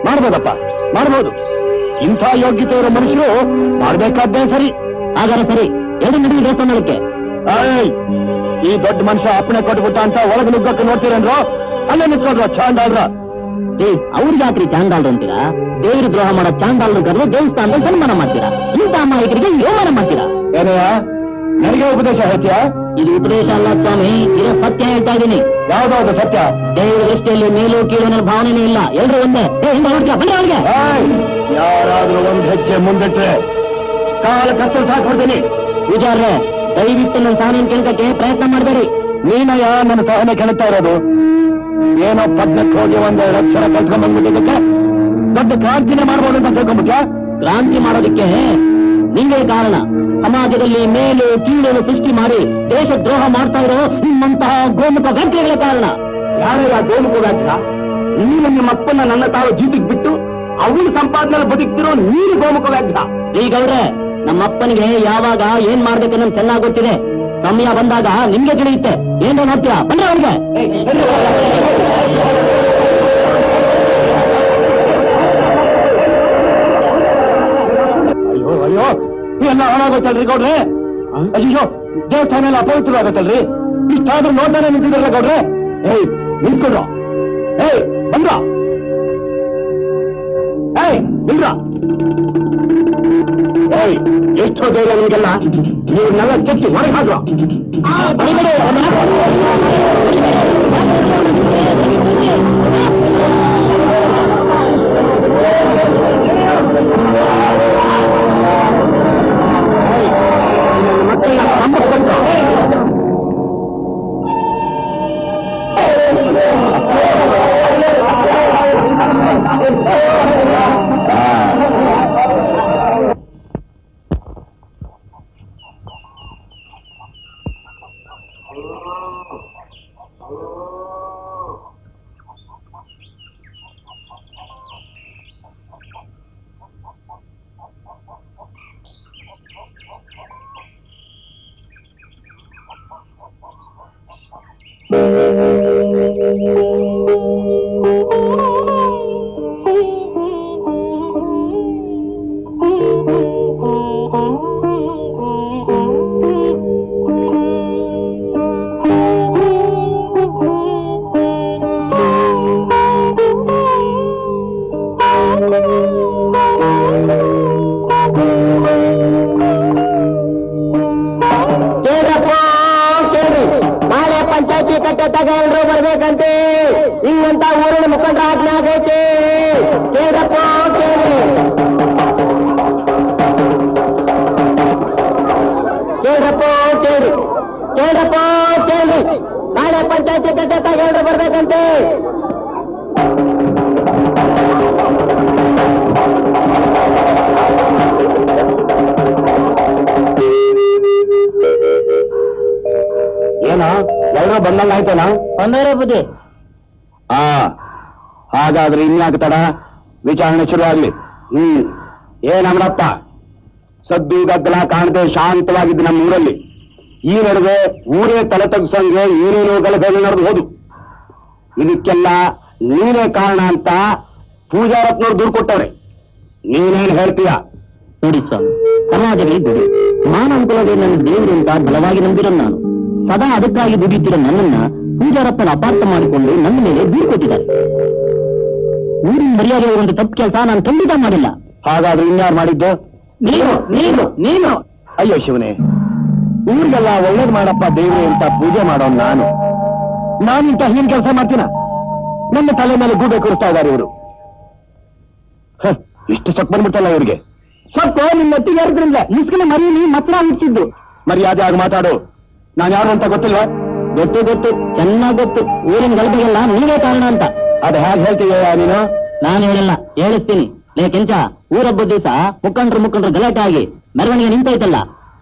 ಮಾಡ್ಬೋದಪ್ಪ, ಮಾಡ್ಬೋದು. ಇಂಥ ಯೋಗ್ಯತೆ ಇರೋ ಮನುಷ್ಯರು ಮಾಡ್ಬೇಕಾದ್ದೇ ಸರಿ. ಹಾಗಾದ್ರೆ ಸರಿ, ಎರಡು ನಡುವೆ ದೇವಸ್ಥಾನಕ್ಕೆ. ಈ ದೊಡ್ಡ ಮನುಷ್ಯ ಅಪ್ಪಣೆ ಕೊಟ್ಬಿಟ್ಟ ಅಂತ ಒಳಗೆ ನುಗ್ಗಕ್ಕೆ ನೋಡ್ತೀರೇನ್ರು? ಅಲ್ಲೇ ನಿಂತ್ಕೊಂಡ್ರು ಚಾಂಡಾಲ್ರ. ಅವ್ರ ಜಾತ್ರೆ ಚಾಂಡಾಲ್ರು ಅಂತೀರಾ? ದೇವ್ರ ದ್ರೋಹ ಮಾಡೋ ಚಾಂಡಾಲ್ರು ಕರೆದು ದೇವಸ್ಥಾನದಲ್ಲಿ ಸನ್ಮಾನ ಮಾಡ್ತೀರಾ? ಇಂಥ ಅಮಾಯಕರಿಗೆ ಯೋಮಾನ ಮಾಡ್ತೀರಾ? ಏನಯ್ಯ, ನನಗೆ ಉಪದೇಶ ಹೇಳ್ತೀಯಾ? ಇದು ಉಪದೇಶ ಅಲ್ಲ ಸ್ವಾಮಿ, ಇದು ಸತ್ಯ ಹೇಳ್ತಾ ಇದ್ದೀನಿ. ಯಾವ್ದಾವ್ದು ಸತ್ಯ? ದೇವರ ದೃಷ್ಟಿಯಲ್ಲಿ ಮೇಲು ಕೀಳು ಅನ್ನೋ ಭಾವನೆ ಇಲ್ಲ, ಎಲ್ರು ಒಂದೇ. ಅವಳಿಗೆ ಯಾರಾದ್ರೂ ಒಂದ್ ಹೆಜ್ಜೆ ಮುಂದಿಟ್ರೆ ಕಾಲ ಕತ್ತಲು ಸಾಕ್ಬಿಡ್ತೀನಿ. ಪೂಜಾರ್ರೆ, ದಯವಿಟ್ಟು ನನ್ನ ಸಹನೆ ಕೆಣಕಕ್ಕೆ ಪ್ರಯತ್ನ ಮಾಡಬೇಡಿ. ನೀನಯ್ಯ ನನ್ನ ಸಹನೆ ಕೆಣಕ್ತಾ ಇರೋದು. ಏನೋ ಪದ್ಮಕ್ಕೆ ಹೋಗಿ ಒಂದೆರಡು ಅಕ್ಷರ ಕಲ್ತ್ಕೊಂಡ್ ಬಂದ್ಬಿಟ್ಟಿದ್ದಕ್ಕೆ ದೊಡ್ಡ ಕ್ರಾಂತಿನೇ ಮಾಡ್ಬೋದು ಅಂತ ತಿಳ್ಕೊಂಡ್ಬಿಟ್ಯಾ? ಕ್ರಾಂತಿ ಮಾಡೋದಕ್ಕೆ ನಿಂಗೆ ಕಾರಣ. ಸಮಾಜದಲ್ಲಿ ಮೇಲು ಕೀಳನ್ನು ಸೃಷ್ಟಿ ಮಾಡಿ ದೇಶದ್ರೋಹ ಮಾಡ್ತಾ ಇರೋ ನಿಮ್ಮಂತಹ ಗೋಮುಖ ವ್ಯಕ್ತಿಗಳೇ ಕಾರಣ. ಯಾರಯ್ಯ ಗೋಮುಖ ವ್ಯಾಖ್ಯ? ನೀನು ನಿಮ್ಮ ಅಪ್ಪನ ನನ್ನ ತಾವು ಜೀತಿಗೆ ಬಿಟ್ಟು ಅವಳು ಸಂಪಾದನೆ ಬದುಕ್ತಿರೋ ನೀನು ಗೋಮುಖ ವ್ಯಾಖ್ಯ. ಈಗ ಅವ್ರೆ, ನಮ್ಮಪ್ಪನಿಗೆ ಯಾವಾಗ ಏನ್ ಮಾಡ್ಬೇಕನ್ನೋ ಚೆನ್ನಾಗಿ ಗೊತ್ತಿದೆ. ಸಮಯ ಬಂದಾಗ ನಿಮ್ಗೆ ತಿಳಿಯುತ್ತೆ. ಏನ್ ನೋಡ್ತೀರಾ? ಬನ್ನಿ ಅವ್ರಿಗೆ. ಅಯ್ಯೋ ಅಯ್ಯೋ, ಎಲ್ಲ ಹಾಳಾಗೋಯ್ತಲ್ರಿ ಗೌಡ್ರೆ. ಅಯ್ಯೋ, ದೇವಸ್ಥಾನ ಎಲ್ಲ ಅಪವಿತ್ರ ಆಗತ್ತಲ್ರಿ. ಇಷ್ಟಾದ್ರೂ ನೋಡ್ತಾನೆ ನಿಂತಿದ್ರಲ್ಲ ಗೌಡ್ರೆ. ನಿಂತ್ಕೊಡ್ರ. ಬಂದ್ರ. ನಿಲ್ರ. ಎಷ್ಟೋ ಧೈರ್ಯ ನಿಮ್ಗೆಲ್ಲ. ನೀವನ್ನೆಲ್ಲ ಚೆಚ್ಚಿ ಹೊರಗೆ ಹಾಕ್ರ. ಮಕ್ಕಳನ್ನ ಸಂಪರ್ಕ. ನಾಳೆ ಪಂಚಾಯತಿ ಕಟ್ಟೆ ತಗೊಂಡ್ರು ಬರ್ಬೇಕಂತೆ. ಹಿಂಗಂತ ಊರಿನ ಮುಖಂಡರ ಆಜ್ಞೆ ಆಗೈತೆ. ಕೇಳಪ್ಪ ಕೇಳಿ, ಕೇಳಪ್ಪ ಕೇಳಿ, ಕೇಳಪ್ಪ ಕೇಳಿ. ನಾಳೆ ಪಂಚಾಯತಿ ಕಟ್ಟೆ ತಗೊಂಡ್ರು ಬರ್ಬೇಕಂತೆ. ಏನೋ ಎಲ್ಲರೂ ಬಂದಂಗ ಆಯ್ತೇನಾ? ಬಂದರೆ ಬುದ್ಧಿ. ಹಾಗಾದ್ರೆ ಇನ್ಯಾಕೆ ತಡ, ವಿಚಾರಣೆ ಶುರುವಾಗ್ಲಿ. ಏನಮ್ಮಪ್ಪ, ಸದ್ದು ಗದ್ದಲ ಕಾಣದೆ ಶಾಂತವಾಗಿದ್ದು ನಮ್ಮ ಊರಲ್ಲಿ. ಈ ನಡುವೆ ಊರೇ ತಲೆ ತಗ್ಸಂಗೆ ಏನೇನೋ ಗಲಭೆಗಳು ನಡೆದು ಹೋದು. ಇದಕ್ಕೆಲ್ಲ ನೀನೇ ಕಾರಣ ಅಂತ ಪೂಜಾರತ್ನವ್ರು ದೂರು ಕೊಟ್ಟವ್ರೆ. ನೀನೇನ್ ಹೇಳ್ತೀಯ? ನೋಡಿ ಸ್ವಾಮಿ, ಸಮಾಜದಲ್ಲಿ ದುಡಿ ಮಾನವಕುಲವೇ ನನ್ನ ದೇವರು ಅಂತ ಬಲವಾಗಿ ನಂಬಿರೋ ನಾನು. ಸದಾ ಅದಕ್ಕಾಗಿ ದುಡಿಯುತ್ತಿರೋ ನನ್ನನ್ನ ಪೂಜಾರಪ್ಪನ ಅಪಾರ್ಥ ಮಾಡಿಕೊಂಡು ನನ್ನ ಮೇಲೆ ದೂರು ಕೊಟ್ಟಿದ್ದಾರೆ. ಊರಿನ ಮರ್ಯಾದೆ ಒಂದು ತಪ್ಪು ಕೆಲಸ ನಾನು ಖಂಡಿತ ಮಾಡಿಲ್ಲ. ಹಾಗಾದ್ರೆ ಇನ್ಯಾರು ಮಾಡಿದ್ದು? ನೀನು ನೀನು ನೀನು ಅಯ್ಯೋ ಶಿವನೇ, ಊರಿಗೆಲ್ಲ ಒಳ್ಳೇದ್ ಮಾಡಪ್ಪ ದೇವ್ರೆ ಅಂತ ಪೂಜೆ ಮಾಡೋನ್ ನಾನಿಂತ ಹೀನ್ ಕೆಲಸ ಮಾಡ್ತೀನ? ನನ್ನ ತಲೆ ಮೇಲೆ ಗೂಬೆ ಕೂರಿಸ್ತಾ ಇದ್ದಾರೆ ಇವರು. ಇಷ್ಟು ಸೊಪ್ಪು ಬಂದ್ಬಿಟ್ಟಲ್ಲ ಇವ್ರಿಗೆ. ಸ್ವಲ್ಪ ನಿನ್ನ ಒಟ್ಟಿಗೆ ಇರೋದ್ರಿಂದ ಇಸ್ಕಿನ ಮರೀಲಿ ಮಾತ್ರ ಹುಟ್ಟಿದ್ದು. ಮರ್ಯಾದೆ ಆಗಿ ಮಾತಾಡು. ನಾನು ಯಾರು ಅಂತ ಗೊತ್ತಿಲ್ವಾ? ಗೊತ್ತು ಗೊತ್ತು, ಚೆನ್ನಾಗ್ ಗೊತ್ತು. ಊರಿನ ಗಲಭೆಗೆಲ್ಲ ನೀವೇ ಕಾರಣ ಅಂತ. ಅದು ಹೇಗೆ ಹೇಳ್ತೀಯ ನೀನು? ನಾನು ಹೇಳಿಲ್ಲ, ಹೇಳಿಸ್ತೀನಿ. ಲೇ ಕೆಂಚ, ಊರಬ್ಬದ ದಿವಸ ಮುಖಂಡ್ರು ಗಲಾಟೆ ಆಗಿ ಮೆರವಣಿಗೆ ನಿಂತೈತಲ್ಲ,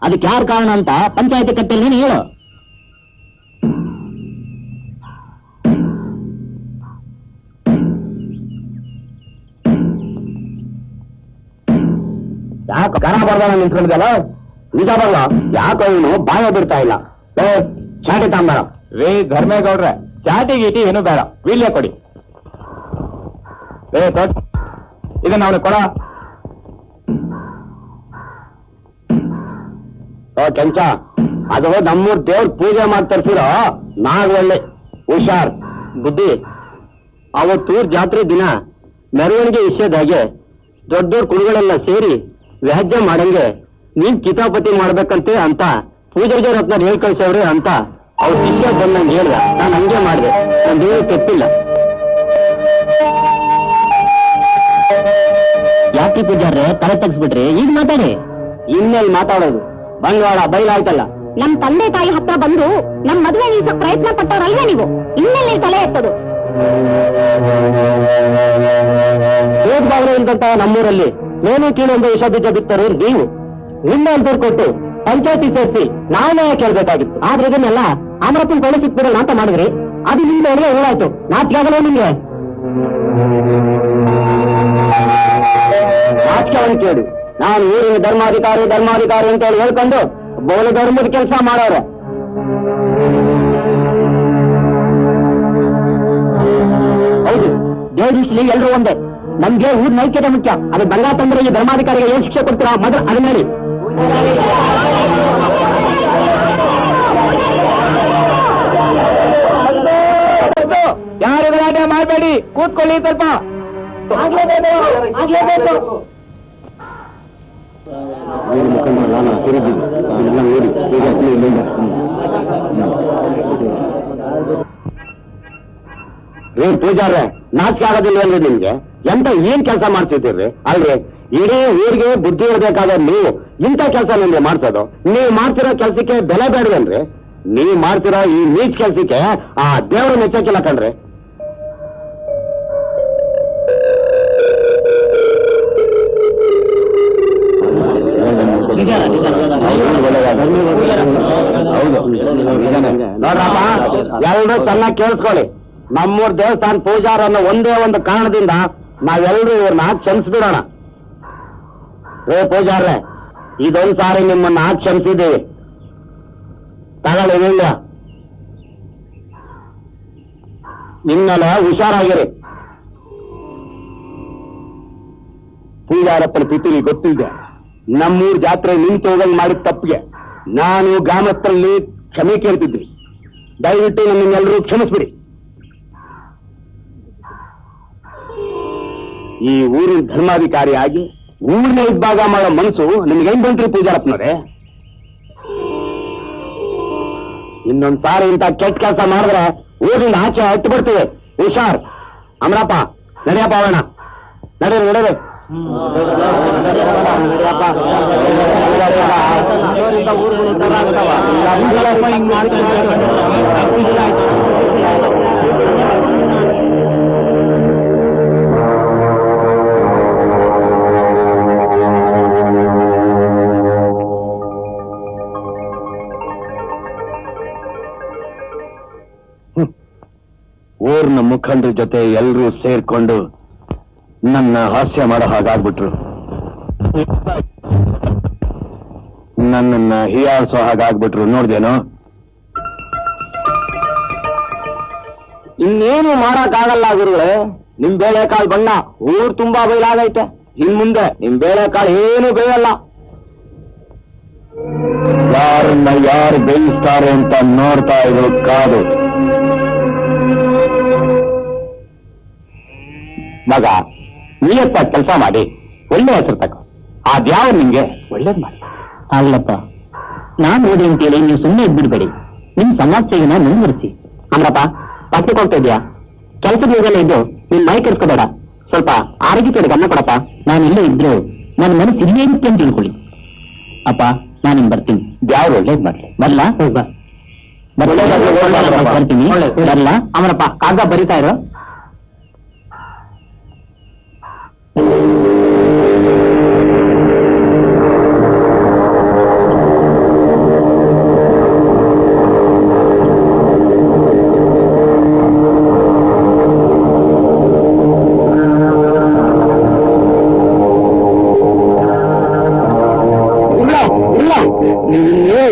ಅದಕ್ಕೆ ಯಾರು ಕಾರಣ ಅಂತ ಪಂಚಾಯತಿ ಕಟ್ಟೆಯಲ್ಲಿ ನೀನು ಹೇಳು. ಯಾಕೆ ಕರ ಬರ್ದಾನ ನಿಂತ್ಕೊಂಡಿದ್ದಲ್ಲ? ನಿಜ ಬರಲ್ಲ. ಯಾಕೋ ಇವನು ಬಾಯ ಬಿಡ್ತಾ ಇಲ್ಲ. ಚಾಟಿ ತಾಂಬಾರ ರೇ ಧರ್ಮೇಗೌಡ್ರೆ, ಚಾಟಿ ಗೀಟಿ ಏನು ಬೇಡ, ವೀಳ್ಯ ಕೊಡಿ. ರೇ ದೊಡ್ಡ ಇದನ್ನ ಅವನು ಕೊಡ. ಕೆಂಚ, ಅದು ನಮ್ಮೂರ್ ದೇವ್ರ ಪೂಜೆ ಮಾಡಿ ತರ್ಸಿರೋ ನಾಗವಳ್ಳಿ. ಹುಷಾರ್ ಬುದ್ಧಿ. ಅವತ್ತೂರ್ ಜಾತ್ರೆ ದಿನ ಮೆರವಣಿಗೆ ವಿಷಯದಾಗೆ ದೊಡ್ಡೋರ್ ಕುಡುಗಳೆಲ್ಲ ಸೇರಿ ವ್ಯಾಜ್ಯ ಮಾಡಂಗೆ ನೀನ್ ಕಿತಾಪತಿ ಮಾಡ್ಬೇಕಂತೆ ಅಂತ ಪೂಜಾರಿ ರತ್ನ ಹೇಳ್ ಕಳ್ಸವ್ರೆ ಅಂತ ಅವ್ರ ಶಿಷ್ಯ ಬಂದಂಗೆ ಹೇಳ್ದ. ನಾನು ಹಂಗೆ ಮಾಡಿದೆ, ನನ್ ದೇವ್ರು ತೆಪ್ಪಿಲ್ಲ. ಯಾಕೆ ಪೂಜಾರ್ರೆ ತಲೆ ತಗ್ಸ್ಬಿಟ್ರಿ? ಈಗ ಮಾತಾಡಿ. ಇನ್ನೆಲ್ಲಿ ಮಾತಾಡೋದು? ಬಂಡವಾಳ ಬಯಲಾಯ್ತಲ್ಲ. ನಮ್ ತಂದೆ ತಾಯಿ ಹತ್ರ ಬಂದು ನಮ್ ಮದುವೆ ನಿಲ್ಸೋ ಪ್ರಯತ್ನ ಪಟ್ಟವ್ರಲ್ವೇ ನೀವು? ಇನ್ನೆಲ್ಲಿ ತಲೆ ಎತ್ತದು? ಭೇದಭಾವನೆ ಇಲ್ದಂತ ನಮ್ಮೂರಲ್ಲಿ ಮೇಲು ಕೀಳು ಒಂದು ವಿಷ ಬೀಜ ಬಿತ್ತರು ನೀವು. ನಿಮ್ಮ ಅಂತವ್ರು ಕೊಟ್ಟು ಪಂಚಾಯತಿ ಸೇರಿಸಿ ನಾವೇ ಕೇಳ್ಬೇಕಾಗಿತ್ತು. ಆದ್ರೆ ಇದನ್ನೆಲ್ಲ ಅಮರಪ್ಪನ ಕೊಳ್ಳೆ ಸಿಕ್ಬಿಡೋಣ ಅಂತ ಮಾಡಿದ್ರಿ. ಅದು ನಿಮ್ಗೆ ಒಳ್ಳೆ ಹೋಗಾಯ್ತು. ನಾಚಿಕೆ ಆಗಲ್ಲ ನಿಮ್ಗೆ? ನಾಚಿಕೆ ಅವನು ಕೇಳಿ. ನಾನು ಊರಿನ ಧರ್ಮಾಧಿಕಾರಿ ಅಂತ ಹೇಳಿ ಹೇಳ್ಕೊಂಡು ಬೋಲ ಧರ್ಮದ ಕೆಲಸ ಮಾಡೋರೆ. ಹೌದು, ದೇವದೃಷ್ಟಿಲಿ ಎಲ್ಲರೂ ಒಂದೇ. ನಮ್ಗೆ ಊರ್ ನೈಕ್ಯತೆ ಮುಖ್ಯ. ಅದು ಬಂಗ ತಂದ್ರೆ ಈ ಧರ್ಮಾಧಿಕಾರಿಗೆ ಏನ್ ಶಿಕ್ಷೆ ಕೊಡ್ತೀರಾ ಮೊದಲು ಅದನ್ನ ಹೇಳಿ. ಯಾರು ಗಲಾಟೆ ಮಾಡಬೇಡಿ, ಕೂತ್ಕೊಳ್ಳಿ ಸ್ವಲ್ಪ. ರೀ ಪೂಜಾರ್ರೆ, ನಾಚಿಕೆ ಆಗೋದಿಲ್ಲ ಅಲ್ರಿ ನಿಮ್ಗೆ? ಎಂತ ಏನ್ ಕೆಲಸ ಮಾಡ್ತಿದ್ದೀರಿ ಅಲ್ರಿ? ಇಡೀ ಊರಿಗೆ ಬುದ್ಧಿ ಇರಬೇಕಾದ ನೀವು ಇಂಥ ಕೆಲಸ ನಿಮ್ಗೆ ಮಾಡ್ಸೋದು? ನೀವು ಮಾಡ್ತಿರೋ ಕೆಲ್ಸಕ್ಕೆ ಬೆಲೆ ಬೇಡವೇನ್ರಿ? ನೀವು ಮಾಡ್ತಿರೋ ಈ ನೀಚ್ ಕೆಲ್ಸಕ್ಕೆ ಆ ದೇವರು ಮೆಚ್ಚಕ್ಕಿಲ್ಲ ಕಣ್ರಿ. ನೋಡ್ರಪ್ಪ, ಎಲ್ಲರೂ ಚೆನ್ನಾಗಿ ಕೇಳಿಸ್ಕೊಳ್ಳಿ. ನಮ್ಮೂರ್ ದೇವಸ್ಥಾನ ಪೂಜಾರ ಅನ್ನೋ ಒಂದೇ ಒಂದು ಕಾರಣದಿಂದ ನಾವೆಲ್ಲರೂ ಇವ್ರನ್ನ ಕ್ಷಮಿಸ್ಬಿಡೋಣ. ರೇ ಪೂಜಾರ್ರೆ, ಇದೊಂದ್ ಸಾರಿ ನಿಮ್ಮನ್ನ ಕ್ಷಮಿಸಿದ್ದೀವಿ, ತಗೊಳ್ಳಿ. ನಿಮ್ಮೆಲ್ಲ ಹುಷಾರಾಗಿರಿ. ಪೂಜಾರಪ್ಪನ ಪಿತೂರಿ ಗೊತ್ತಿದೆ. ನಮ್ಮೂರ್ ಜಾತ್ರೆ ನಿಂತು ಹೋಗಂಗ್ ಮಾಡಿದ ತಪ್ಪಿಗೆ ನಾನು ಗ್ರಾಮಸ್ಥರಲ್ಲಿ ಕ್ಷಮೆ ಕೇಳ್ತಿದ್ವಿ. ದಯವಿಟ್ಟು ನಮ್ಮನ್ನೆಲ್ಲರೂ ಕ್ಷಮಿಸ್ಬಿಡಿ. ಈ ಊರಿನ ಧರ್ಮಾಧಿಕಾರಿಯಾಗಿ ಊರಿನ ಇದ್ದಾಗ ಮಾಡೋ ಮನಸ್ಸು ನಿಮ್ಗೆ ಹೆಂಗ್ ಬಂತ್ರಿ ಪೂಜಾರಪ್ಪನವ್ರೆ? ಇನ್ನೊಂದ್ ಸಾರಿ ಇಂಥ ಕೆಟ್ಟ ಕೆಲಸ ಮಾಡಿದ್ರೆ ಊರಿನ ಆಚೆ ಹಟ್ಟು ಬಿಡ್ತೀವಿ. ಹುಷಾರ್. ಅಮರಪ್ಪ, ನಡೆಯಪ್ಪ ಅವಣ, ನಡೀರಿ. ಊರ್ನ ಮುಖಂಡರ ಜೊತೆ ಎಲ್ಲರೂ ಸೇರ್ಕೊಂಡು ನನ್ನ ಹಾಸ್ಯ ಮಾಡೋ ಹಾಗಾಗ್ಬಿಟ್ರು. ನನ್ನನ್ನ ಹೀಯಾಳಿಸೋ ಹಾಗಾಗ್ಬಿಟ್ರು. ನೋಡ್ದೇನೋ? ಇನ್ನೇನು ಮಾಡಕ್ಕಾಗಲ್ಲ ಗುರುಗಳೇ. ನಿಮ್ ಬೇಳೆಕಾಳು ಬಣ್ಣ ಊರ್ ತುಂಬಾ ಬಯಲಾಗೈತೆ. ಇನ್ ಮುಂದೆ ನಿಮ್ ಬೇಳೆಕಾಳು ಏನು ಬೇಯಲ್ಲ. ಯಾರನ್ನ ಯಾರು ಬೇಯಿಸ್ತಾರೆ ಅಂತ ನೋಡ್ತಾ ಇರೋ ಕಾದು. ಮಗ, ನೀಯತ್ತ ಕೆಲಸ ಮಾಡಿ ಒಳ್ಳೆ ಹೆಸರು ತಗೋ. ಅದ್ಯಾವ ನಿಮ್ಗೆ ಒಳ್ಳೇದ್ ಮಾಡಿ. ಆಗ್ಲಪ್ಪ, ನಾನ್ ಓದಿ ಅಂತೇಳಿ ನೀವು ಸುಮ್ಮನೆ ಇದ್ಬಿಡ್ಬೇಡಿ. ನಿಮ್ ಸಮಾಜ ಸೇವೆನ ಮುಂದುವರಿಸಿ. ಅಮ್ರಪ್ಪ, ಪಟ್ಟಕ್ಕೆ ಹೋಗ್ತಾ ಇದ್ಯಾ? ಕೆಲಸದ ಇದೆಲ್ಲ ಇದ್ದು ನಿಮ್ ಮೈ ಕೆಡ್ಸ್ಕೋಬೇಡ. ಸ್ವಲ್ಪ ಆರೋಗ್ಯ ಕಡೆ ಗಮನ ಕೊಡಪ್ಪ. ನಾನಿಲ್ಲೇ ಇದ್ರು ನನ್ನ ಮನಸ್ಸು ಇಲ್ಲೇ ಇರುತ್ತೆ ಅಂತ ತಿಳ್ಕೊಳ್ಳಿ. ಅಪ್ಪ, ನಾನಿನ್ ಬರ್ತೀನಿ. ಯಾವ್ದು ಒಳ್ಳೇದ್ ಮಾಡ್ಲಿ. ಬರ್ಲಾ? ಬರ್ತೀನಿ. ಬರ್ಲ ಅಮರಪ್ಪ, ಕಾಗ ಬರಿತಾ ಇರೋ.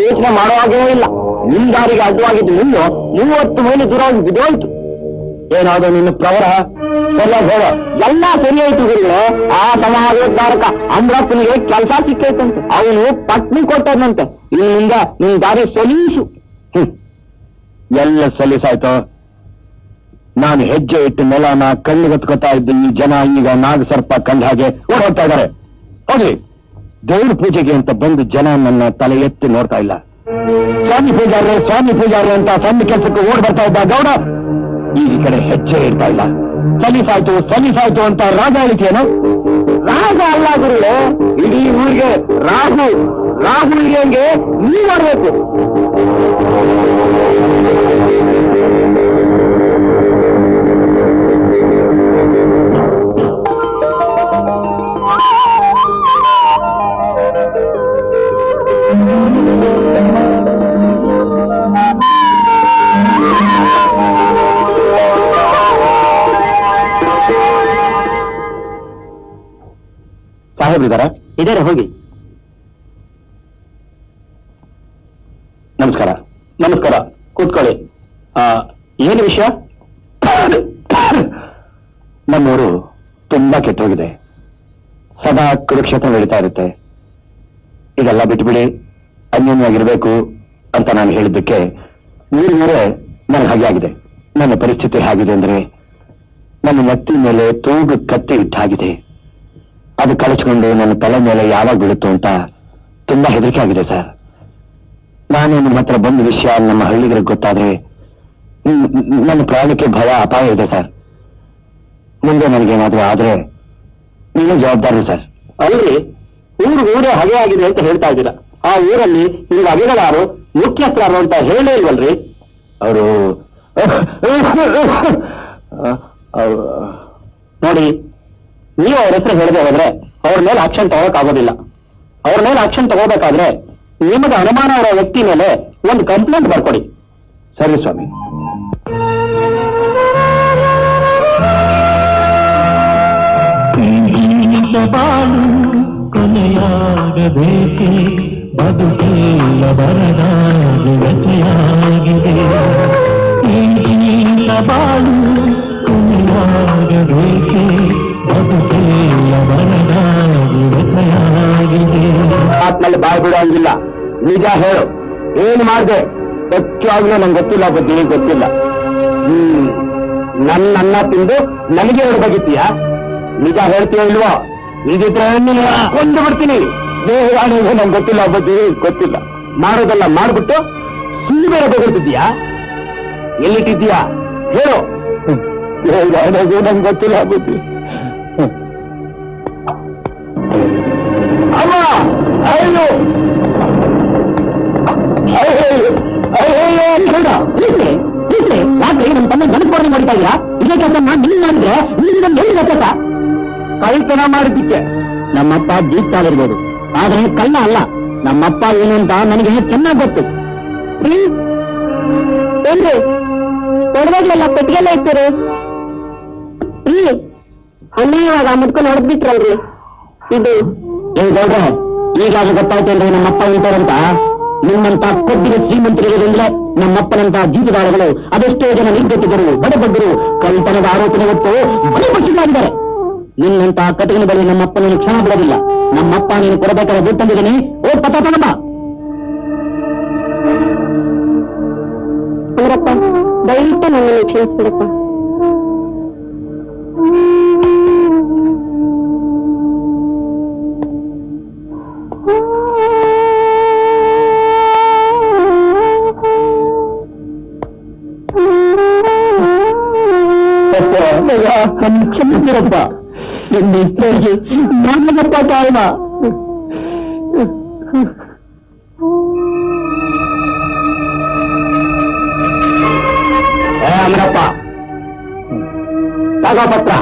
ಯೋಚನೆ ಮಾಡೋ ಹಾಗೇ ಇಲ್ಲ. ನಿಮ್ ದಾರಿಗೆ ಅಡ್ಡವಾಗಿದ್ದು ನಿಂದು 30 ಮೈಲಿ ದೂರ ಹೋಗಿ ಬಿದ್ದೋಯ್ತು. ಏನಾದ್ರು ನಿನ್ನ ಪ್ರವರ ಸರಿಯಾಗಿ ಹೇಳ. ಎಲ್ಲ ಸರಿ ಆಯ್ತು ಗುರುಗಳೇ. ಆ ಸಮಾಜೋದ್ಧಾರಕ ಅಮ್ರಪ್ಪನಿಗೆ ಕೆಲಸ ಸಿಕ್ಕೈತಂತೆ. ಅವನು ಪಟ್ನಿ ಕೊಟ್ಟದಂತೆ. ಇಲ್ಲಿಂದ ನಿನ್ ದಾರಿ ಸಲೀಸು. ಎಲ್ಲ ಸಲೀಸಾಯ್ತು. ನಾನು ಹೆಜ್ಜೆ ಇಟ್ಟು ನೆಲನ ಕಣ್ಣಿಗತ್ಕೋತಾ ಇದ್ದ ಈ ಜನ ಈಗ ನಾಗಸರ್ಪ ಕಂಡ ಹಾಗೆ ಓಡೋಗ್ತಾ ಇದ್ದಾರೆ. ಹೋಗ್ಲಿ, ದೇವ್ರ ಪೂಜೆಗೆ ಅಂತ ಬಂದು ಜನ ನನ್ನ ತಲೆ ಎತ್ತಿ ನೋಡ್ತಾ ಇಲ್ಲ. ಸ್ವಾಮಿ ಪೂಜಾರಿ ಅಂತ ಸಣ್ಣ ಕೆಲಸಕ್ಕೆ ಓಡ್ ಬರ್ತಾ ಇದ್ದ ಗೌಡ ಈ ಕಡೆ ಹೆಜ್ಜೆ ಇಡ್ತಾ ಇಲ್ಲ. ಸಲೀಸಾಯ್ತು ಅಂತ ರಾಜ ಹೇಳಿಕೇನು? ರಾಜ ಅಲ್ಲ ಗುರುಗಳೇ, ಇಡೀ ಊರಿಗೆ ರಾಹು ಹಿರಿಯಂಗೆ ನೀವ್ ಮಾಡ್ಬೇಕು. ಸಾಹೇಬ್ರಿದಾರ? ಇದಾರೆ, ಹೋಗಿ. ನಮಸ್ಕಾರ, ಕೂತ್ಕೊಳ್ಳಿ. ಏನು ವಿಷಯ? ನಮ್ಮೂರು ತುಂಬಾ ಕೆಟ್ಟೋಗಿದೆ. ಸದಾ ಕುರುಕ್ಷೇತ್ರ ನಡೀತಾ ಇರುತ್ತೆ. ಇದೆಲ್ಲ ಬಿಟ್ಬಿಡಿ, ಅನ್ಯೋನ್ಯವಾಗಿರ್ಬೇಕು ಅಂತ ನಾನು ಹೇಳಿದ್ದಕ್ಕೆ ಊರೇ ನನಗೆ ಹಾಗೆ ಆಗಿದೆ. ನನ್ನ ಪರಿಸ್ಥಿತಿ ಹೇಗಿದೆ ಅಂದ್ರೆ ನನ್ನ ನೆತ್ತಿ ಮೇಲೆ ತೂಗು ಕತ್ತಿ ಇಟ್ಟಾಗಿದೆ. ಅದು ಕಳಚ್ಕೊಂಡು ನನ್ನ ತಲೆ ಮೇಲೆ ಯಾವಾಗ ಬೀಳುತ್ತೋ ಅಂತ ತುಂಬಾ ಹೆದರಿಕೆ ಆಗಿದೆ ಸರ್. ನಾನು ನಿಮ್ಮ ಹತ್ರ ಬಂದ ವಿಷಯ ನಮ್ಮ ಹಳ್ಳಿಗರಿಗೆ ಗೊತ್ತಾದ್ರೆ ನನ್ನ ಪ್ರಾಣಕ್ಕೆ ಭಯ, ಅಪಾಯ ಇದೆ ಸರ್. ಮುಂದೆ ನನಗೇನಾದ್ರೂ ಆದ್ರೆ ನೀವೇ ಜವಾಬ್ದಾರಿ ಸರ್. ಅಲ್ರಿ, ಊರೇ ಹಾಗೆ ಆಗಿದೆ ಅಂತ ಹೇಳ್ತಾ ಇದ್ದೀರಾ. ಆ ಊರಲ್ಲಿ ನಿಮ್ಗೆ ಅಭಿಗಳಾರು, ಮುಖ್ಯಸ್ಥರಾರು ಅಂತ ಹೇಳೇ ಇಲ್ವಲ್ರಿ? ಅವರು ನೋಡಿ, ನೀವು ಅವ್ರ ಹೆಸರು ಹೇಳದೆ ಹೋದ್ರೆ ಅವ್ರ ಮೇಲೆ ಆಕ್ಷನ್ ತಗೋಬೇಕಾಗೋದಿಲ್ಲ. ಅವ್ರ ಮೇಲೆ ಆಕ್ಷನ್ ತಗೋಬೇಕಾದ್ರೆ ನಿಮಗೆ ಅನುಮಾನ ಇರೋ ವ್ಯಕ್ತಿ ಮೇಲೆ ಒಂದು ಕಂಪ್ಲೇಂಟ್ ಬರ್ಕೊಡಿ. ಸರಿ ಸ್ವಾಮಿ. ಬಾಳು ಕೊನೆಯಾಗಬೇಕೆ, ಬದುಕಿಲ್ಲ ಬರದಾಗಿ ರಚೆಯಾಗಿದೆ. ಈ ಬಾಳು ಕೊನೆಯಾಗಬೇಕೆ, ಬದುಕಿಲ್ಲ ಬರದಾಗಿ ರಚೆಯಾಗಿದೆ. ಮಾತಿನಲ್ಲಿ ಬಾಯ್ ಬಿಡೋಂಗಿಲ್ಲ. ನಿಜ ಹೇಳು, ಏನು ಮಾಡಿದೆ? ಸತ್ಯವಾಗ್ಲೂ ನಂಗೆ ಗೊತ್ತಿಲ್ಲ, ಗೊತ್ತಿಲ್ಲ. ನನ್ನ ತಿಂದು ನನಗೆ ಹೊರಬಾಗಿತ್ತೀಯಾ? ನಿಜ ಹೇಳ್ತೀಯೋ ಇಲ್ವೋ? ನಿಜಿದ್ರೆ ಕೊಂಡು ಬಿಡ್ತೀನಿ. ದೇವರಾಣಿಗೂ ನಂಗೆ ಗೊತ್ತಿಲ್ಲ, ಗೊತ್ತಿಲ್ಲ. ಮಾಡೋದೆಲ್ಲ ಮಾಡ್ಬಿಟ್ಟು ಸುಮ್ಮನೆ ಬಗೆಡ್ತಿದ್ದೀಯಾ? ಎಲ್ಲಿಟ್ಟಿದ್ದೀಯಾ ಹೇಳು. ದೇವರಾಣಿಗೂ ನಂಗೆ ಗೊತ್ತಿಲ್ಲ, ಅಮ್ಮ. ಅಯ್ಯೋ ಯಾಕೆ ನಮ್ಮ ತಮ್ಮ ಜನಸ್ಪರ್ಧೆ ಮಾಡ್ತಾ ಇದ್ದೀರಾ? ಇದೇ ಕೆಲಸ ನಾನು ನಿಮ್ಗೆ ಮಾಡಿದ್ರೆ ನಿಮ್ಗೆ ಎಲ್ಲಿ ಕೆಲಸ? ಕಳ್ತನ ಮಾಡಿದ್ದಕ್ಕೆ ನಮ್ಮಪ್ಪ ಜೀವಿತಾಗಿರ್ಬೋದು, ಆದ್ರೆ ಕಳ್ಳ ಅಲ್ಲ. ನಮ್ಮಪ್ಪ ಏನು ಅಂತ ನನಗೆ ಚೆನ್ನಾಗಿ ಗೊತ್ತು. ಏನ್ರಿ ಒಡವೆಗಳೆಲ್ಲ ಪೆಟ್ಟಿಗೆಲ್ಲ ಇರ್ತೀರಿ? ಅನ್ಯಾಯವಾಗ ಮುದ್ಕೊಂಡು ಹೊಡೆದ್ಬಿಟ್ರಲ್ರಿ. ಇದು ಗೌಡ್ರೆ, ಈಗಾದ್ರೂ ಗೊತ್ತಾಯ್ತೇನ್ರಿ ನಮ್ಮಪ್ಪ ಇಂಥವ್ರಂತ. ನಿಮ್ಮಂತ ಕೊದ್ದಿಗೆ ಶ್ರೀಮಂತರಿರೋದಂದ್ರೆ ನಮ್ಮಪ್ಪನಂತ ಜೀತದಾಳಗಳು ಅದೆಷ್ಟೋ ಜನ ನಿರ್ಗತಿಗರು, ಬಡಬಗ್ಗರು ಕಳ್ತನದ ಆರೋಪಣೆ ಹೊತ್ತು ಬಲಿಪಡಿಸಿದ್ದಾರೆ. ನಿನ್ನಂತ ಕಟಗಿನ ಬಳಿ ನಮ್ಮಪ್ಪ ನೀನು ಕ್ಷಣ ಬಿಡೋದಿಲ್ಲ. ನಮ್ಮಪ್ಪ ನೀನು ಕೊಡಬೇಕಾದ ದುಡ್ಡು ತಂದಿದ್ದೀನಿ. ಓ ಪತ ತನಮ್ಮ. ಅವರಪ್ಪ ದಯವಿಟ್ಟು ನನ್ನನ್ನು ಕ್ಷಮಿಸ್ಬಿಡಪ್ಪ. ಕ್ಷಮಿಸಿರಪ್ಪ. ನಿನ್ನಿಷ್ಟರಿಗೆ ನಾನಪ್ಪ ಕಾರಣ. ಅಮರಪ್ಪ, ತಗೋ ಪತ್ರ.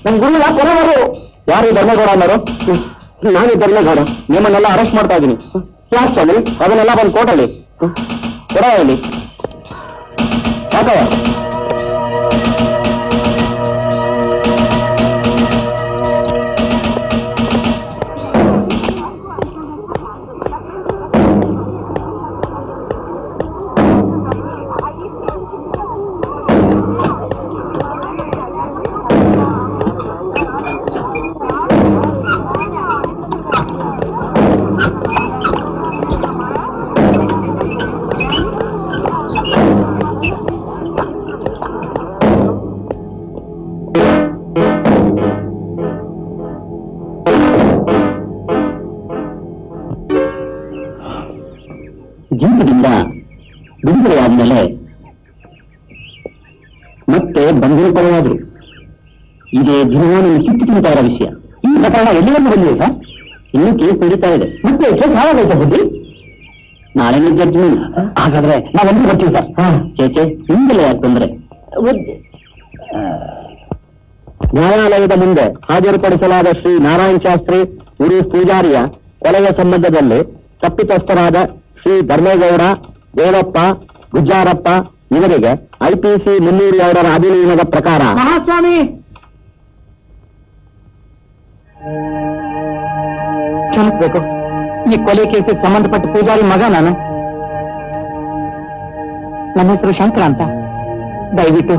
ನನ್ ಗುರು ಕೊನೆವರು. ಯಾರು ಧರ್ಮೇಗೌಡ ಅನ್ನೋರು? ನಾನೇ ಧರ್ಮೇಗೌಡ. ನಿಮ್ಮನ್ನೆಲ್ಲ ಅರೆಸ್ಟ್ ಮಾಡ್ತಾ ಇದ್ದೀನಿ. ಯಾಕೆ ಸ್ವಾಮಿ? ಅದನ್ನೆಲ್ಲ ಬಂದು ಕೋರ್ಟಲ್ಲಿ ಕೊಡ ಹೇಳಿ. ಯಾಕೆ? ಜೀವನದಿಂದ ಬಿಡುಗಡೆ ಆದ್ಮೇಲೆ ಮತ್ತೆ ಬಂಧನಕ್ಕೊಳಗಾದ್ರು. ಇದೇ ದಿನವೂ ಕಿತ್ತು ತಿಂತಾ ಇರೋ ವಿಷಯ. ಈ ಪ್ರಕರಣ ಎಲ್ಲಿವರೆಗೂ ಬಂದಿದೆ ಸರ್? ಇನ್ನೂ ಕೇಸ್ ನಡೀತಾ ಇದೆ. ಮತ್ತೆ ಕೇಸ್ ಹಾಳಾಗೈತೆ ಬುದ್ಧಿ? ನಾಳೆನೇ ಜಡ್ಜ್ಮೆಂಟ್. ಹಾಗಾದ್ರೆ ನಾವೆಲ್ಲರೂ ಬರ್ತೀವಿ ಸರ್. ಚೇಚೆ ನಿಮ್ಗೆಲ್ಲ ಯಾಕೆ ತೊಂದರೆ? ನ್ಯಾಯಾಲಯದ ಮುಂದೆ ಹಾಜರುಪಡಿಸಲಾದ ಶ್ರೀ ನಾರಾಯಣ ಶಾಸ್ತ್ರಿ ಉರುಫ್ ಪೂಜಾರಿಯ ಕೊಲೆಯ ಸಂಬಂಧದಲ್ಲಿ ತಪ್ಪಿತಸ್ಥರಾದ ಶ್ರೀ ಧರ್ಮೇಗೌಡ, ವೇಣಪ್ಪ, ಗುಜ್ಜಾರಪ್ಪ ಇವರಿಗೆ ಐಪಿಸಿ 302 ಅಧಿನಿಯಮದ ಪ್ರಕಾರ ಮಹಾಸ್ವಾಮಿ ಕ್ಷಮಿಸಬೇಕು. ಈ ಕೊಲೆ ಕೇಸಿಗೆ ಸಂಬಂಧಪಟ್ಟ ಪೂಜಾರಿ ಮಗ ನಾನು. ನನ್ನ ಹೆಸರು ಶಂಕರ ಅಂತ. ದಯವಿಟ್ಟು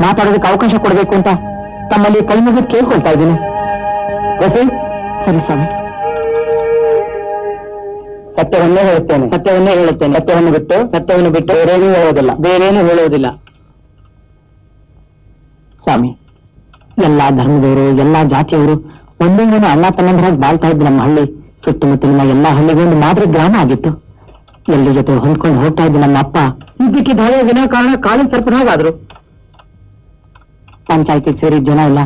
ಮಾತಾಡೋದಕ್ಕೆ ಅವಕಾಶ ಕೊಡಬೇಕು ಅಂತ ತಮ್ಮಲ್ಲಿ ಕೈ ಮುಗಿದು ಕೇಳ್ಕೊಳ್ತಾ ಇದ್ದೀನಿ. ಸರಿ ಸ್ವಾಮಿ. ಸತ್ಯವನ್ನೇ ಹೇಳುತ್ತೇನೆ. ಸತ್ಯವನ್ನು ಬಿಟ್ಟು ಬೇರೇನೂ ಹೇಳುವುದಿಲ್ಲ. ಸ್ವಾಮಿ, ಎಲ್ಲಾ ಧರ್ಮದವರು, ಎಲ್ಲಾ ಜಾತಿಯವರು ಒಂದೊಂದೇನು ಅಣ್ಣ ತಮ್ಮಂದ್ರಾಗಿ ಬಾಳ್ತಾ ಇದ್ದು ನಮ್ಮ ಹಳ್ಳಿ. ಸುತ್ತಮುತ್ತಲಿನ ಎಲ್ಲಾ ಹಳ್ಳಿಗೆ ಒಂದು ಮಾದರಿ ಗ್ರಾಮ ಆಗಿತ್ತು. ಎಲ್ಲರ ಜೊತೆ ಹೊಂದ್ಕೊಂಡು ಹೋಗ್ತಾ ಇದ್ದು ನಮ್ಮ ಅಪ್ಪ ಇದಕ್ಕೆ ಹಳೆಯ ವಿನಾಕಾರಣ ಕಾಲಿನ ಸರ್ಪದ ಹಾಗಾದ್ರು. ಪಂಚಾಯತಿ ಸೇರಿದ ಜನ ಎಲ್ಲ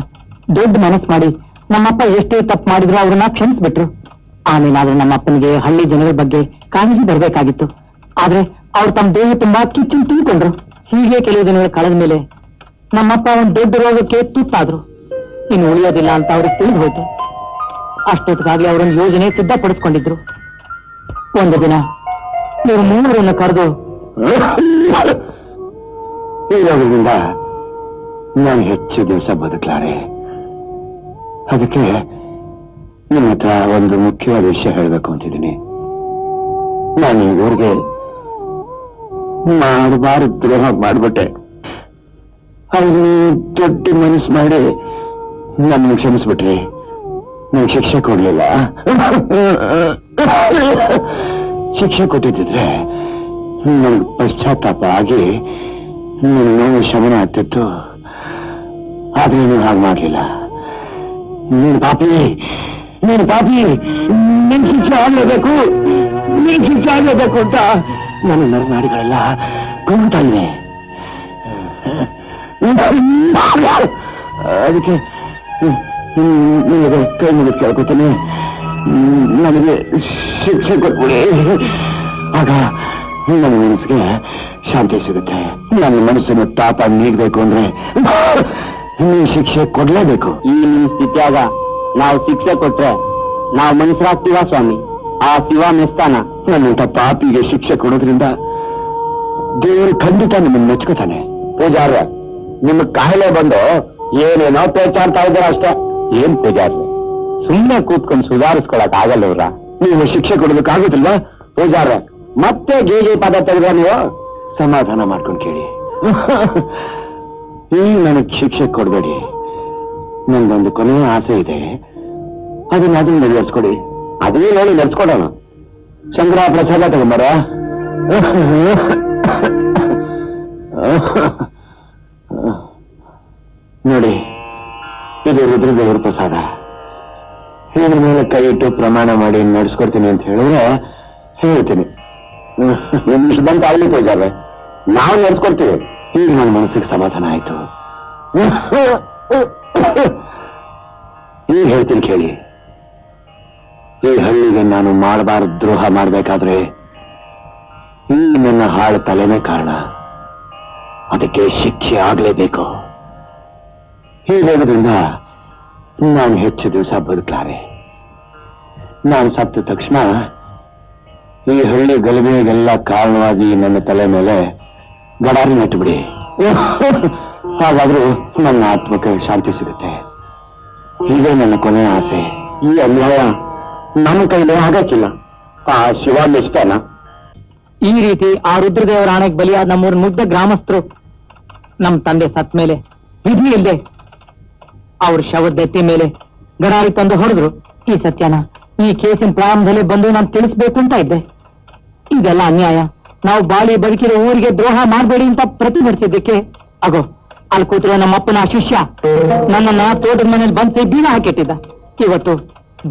ದೊಡ್ಡ ಮನಸ್ಸು ಮಾಡಿ ನಮ್ಮಪ್ಪ ಎಷ್ಟೇ ತಪ್ಪು ಮಾಡಿದ್ರು ಅವ್ರನ್ನ ಕ್ಷಮಿಸ್ಬಿಟ್ರು. ಆಮೇಲಾದ್ರೆ ನಮ್ಮ ಅಪ್ಪನಿಗೆ ಹಳ್ಳಿ ಜನರ ಬಗ್ಗೆ ಕಾಳಜಿ ಬರಬೇಕಾಗಿತ್ತು. ಆದ್ರೆ ಅವ್ರು ತಮ್ಮ ದೇಹ ತುಂಬಾ ಕಿಚ್ಚನ್ನು ತುಂಬಿಕೊಂಡ್ರು. ಹೀಗೆ ಕೆಲವು ದಿನಗಳು ಕಳೆದ ಮೇಲೆ ನಮ್ಮಪ್ಪ ಒಂದು ದೊಡ್ಡ ರೋಗಕ್ಕೆ ತುತ್ತಾದ್ರು. ಇನ್ನು ಉಳಿಯೋದಿಲ್ಲ ಅಂತ ಅವ್ರಿಗೆ ತಿಳಿದು ಹೋಯ್ತು. ಅಷ್ಟೊತ್ತಿಗಾಗ್ಲಿ ಅವರೊಂದು ಯೋಜನೆ ಸಿದ್ಧಪಡಿಸ್ಕೊಂಡಿದ್ರು. ಒಂದು ದಿನ ನೀವು 3 ಕರೆದು ಹೀರೋದ್ರಿಂದ ನಾನು ಹೆಚ್ಚು ದಿವಸ ಬದುಕಲಾರೆ. ಅದಕ್ಕೆ ನಿಮ್ಮ ಹತ್ರ ಒಂದು ಮುಖ್ಯವಾದ ವಿಷಯ ಹೇಳಬೇಕು ಅಂತಿದ್ದೀನಿ. ನಾನು ಇವ್ರಿಗೆ ಮಾಡಬಾರದು ದ್ರೋಹ ಮಾಡ್ಬಿಟ್ಟೆ. ಅವ್ರು ದೊಡ್ಡ ಮನಸ್ಸು ಮಾಡಿ ನನ್ನ ಕ್ಷಮಿಸ್ಬಿಟ್ರಿ. ನಂಗೆ ಶಿಕ್ಷೆ ಕೊಡ್ಲಿಲ್ಲ. ಶಿಕ್ಷೆ ಕೊಟ್ಟಿದ್ದಿದ್ರೆ ನನ್ಗೆ ಪಶ್ಚಾತ್ತಾಪ ಆಗಿ ನನ್ನ ನೋವು ಶಮನ ಆಗ್ತಿತ್ತು. ಆದ್ರೆ ನೀವು ಹಾಗೆ ಮಾಡ್ಲಿಲ್ಲ. ನೀನು ಪಾಪಿ, ನಿನ್ ಶಿಕ್ಷೆ ಆಗ್ಲೇಬೇಕು ಅಂತ ನನ್ನ ನರನಾಡಿಗಳೆಲ್ಲ ಕುಂತಾ ಇವೆ. ಅದಕ್ಕೆ ನಿಮಗೆ ಕೈ ಮುಗಿದು ಕೇಳ್ಕೊತೀನಿ, ನನಗೆ ಶಿಕ್ಷೆ ಕೊಟ್ಬಿಡಿ. ಆಗ ನನ್ನ ಮನಸ್ಸಿಗೆ ಶಾಂತಿ ಸಿಗುತ್ತೆ. ನನ್ನ ಮನಸ್ಸಿನ ತಾಪ ನೀಡಬೇಕು ಅಂದ್ರೆ ನೀವು ಶಿಕ್ಷೆ ಕೊಡ್ಲೇಬೇಕು. ಈ ನಿಮ್ ಸ್ಥಿತಿಯಾಗ ನಾವು ಶಿಕ್ಷೆ ಕೊಟ್ರೆ ನಾವು ಮನುಷ್ಯರಾಗ್ತೀವ ಸ್ವಾಮಿ? ಆ ಶಿವ ಮೆಸ್ತಾನ? ನನ್ನಂತ ಪಾಪಿಗೆ ಶಿಕ್ಷೆ ಕೊಡೋದ್ರಿಂದ ದೇವರು ಖಂಡಿತ ನಿಮ್ಮನ್ನು ಮೆಚ್ಕೋತಾನೆ. ಪೂಜಾರ, ನಿಮ್ ಕಾಯಿಲೆ ಬಂದು ಏನೇನೋ ಪೇಚಾಡ್ತಾ ಇದ್ದೀರ ಅಷ್ಟೇ. ಏನ್ ಪೂಜಾರ್ರೆ, ಸುಮ್ಮನೆ ಕೂತ್ಕೊಂಡು ಸುಧಾರಿಸ್ಕೊಳಕ್ ಆಗಲ್ಲ ಇವ್ರ. ನೀವು ಶಿಕ್ಷೆ ಕೊಡೋದಕ್ಕಾಗುದಿಲ್ವಾ? ಪೂಜಾರ, ಮತ್ತೆ ಗೀಗಿ ಪದ ತೆಗೆದ್ರೆ ನೀವು ಸಮಾಧಾನ ಮಾಡ್ಕೊಂಡು ಕೇಳಿ. ಈಗ ನನಗೆ ಶಿಕ್ಷೆ ಕೊಡಬೇಡಿ. ನಂದೊಂದು ಕೊನೆಯ ಆಸೆ ಇದೆ, ಅದನ್ನ ನೆರವೇರಿಸ್ಕೊಡಿ. ಅದೇ ನೋಡಿ ನಡ್ಸ್ಕೊಡೋಣ. ಶಂಕರ ಪ್ರಸಾದ ತಗೊಂಬರ. ನೋಡಿ, ಇದು ರುದ್ರದೇವರ ಪ್ರಸಾದ. ಇದ್ರ ಮೇಲೆ ಕೈ ಇಟ್ಟು ಪ್ರಮಾಣ ಮಾಡಿ ನಡೆಸ್ಕೊಡ್ತೀನಿ ಅಂತ ಹೇಳಿದ್ರೆ ಹೇಳ್ತೀನಿ. ಬಂತ ಆಗಲಿ ಪೂಜಾರೆ, ನಾವು ನಡ್ಸ್ಕೊಡ್ತೀವಿ. ಈಗ ನನ್ನ ಮನಸ್ಸಿಗೆ ಸಮಾಧಾನ ಆಯ್ತು. ಈಗ ಹೇಳ್ತೀನಿ ಕೇಳಿ. ಈ ಹಳ್ಳಿಗೆ ನಾನು ಮಾಡಬಾರದು ದ್ರೋಹ ಮಾಡಬೇಕಾದ್ರೆ ಈ ನನ್ನ ಹಾಳು ತಲೆನೇ ಕಾರಣ. ಅದಕ್ಕೆ ಶಿಕ್ಷೆ ಆಗ್ಲೇಬೇಕು. ಹೀಗೋದ್ರಿಂದ ನಾನು ಹೆಚ್ಚು ದಿವಸ ಬದುಕ್ಲಾರೆ. ನಾನು ಸತ್ತ ತಕ್ಷಣ ಈ ಹಳ್ಳಿ ಗಲಭೆಗೆಲ್ಲ ಕಾರಣವಾಗಿ ನನ್ನ ತಲೆ ಮೇಲೆ ಗಡಾರಿ ನೆಟ್ಟುಬಿಡಿ. ಹಾಗಾದ್ರೂ ನನ್ನ ಆತ್ಮಕ್ಕೆ ಶಾಂತಿ ಸಿಗುತ್ತೆ. ಹೀಗೆ ನನ್ನ ಕೊನೆಯ ಆಸೆ. ಈ ಅನ್ಯಾಯ ನಮ್ಮ ಕೈಲೇ ಆಗಕ್ಕಿಲ್ಲ. ಆ ಶಿವ ಇಷ್ಟನಾ? ಈ ರೀತಿ ಆ ರುದ್ರದೇವರ ಆಣೆಗೆ ಬಲಿಯಾದ ನಮ್ಮೂರ ಮುಗ್ಧ ಗ್ರಾಮಸ್ಥರು ನಮ್ ತಂದೆ ಸತ್ ಮೇಲೆ ವಿಧಿ ಇಲ್ಲದೆ ಅವ್ರ ಶವದೆತ್ತಿ ಮೇಲೆ ಗಡಾರಿ ತಂದು ಹೊಡೆದ್ರು. ಈ ಸತ್ಯನ ಈ ಕೇಸಿನ ಪ್ರಾರಂಭದಲ್ಲಿ ಬಂದು ನಾನು ತಿಳಿಸ್ಬೇಕು ಅಂತ ಇದ್ದೆ. ಇದೆಲ್ಲ ಅನ್ಯಾಯ. ನಾವು ಬಾಳಿ ಬದುಕಿರೋ ಊರಿಗೆ ದ್ರೋಹ ಮಾಡಬೇಡಿ ಅಂತ ಪ್ರತಿಭಟಿಸಿದ್ದಕ್ಕೆ ಅಗೋ ಅಲ್ಲಿ ಕೂತಿರೋ ನಮ್ಮಪ್ಪನ ಶಿಷ್ಯ ನನ್ನನ್ನ ತೋಟದ ಮನೇಲಿ ಬಂದು ಬೀಣ ಹಾಕಿಟ್ಟಿದ್ದ. ಇವತ್ತು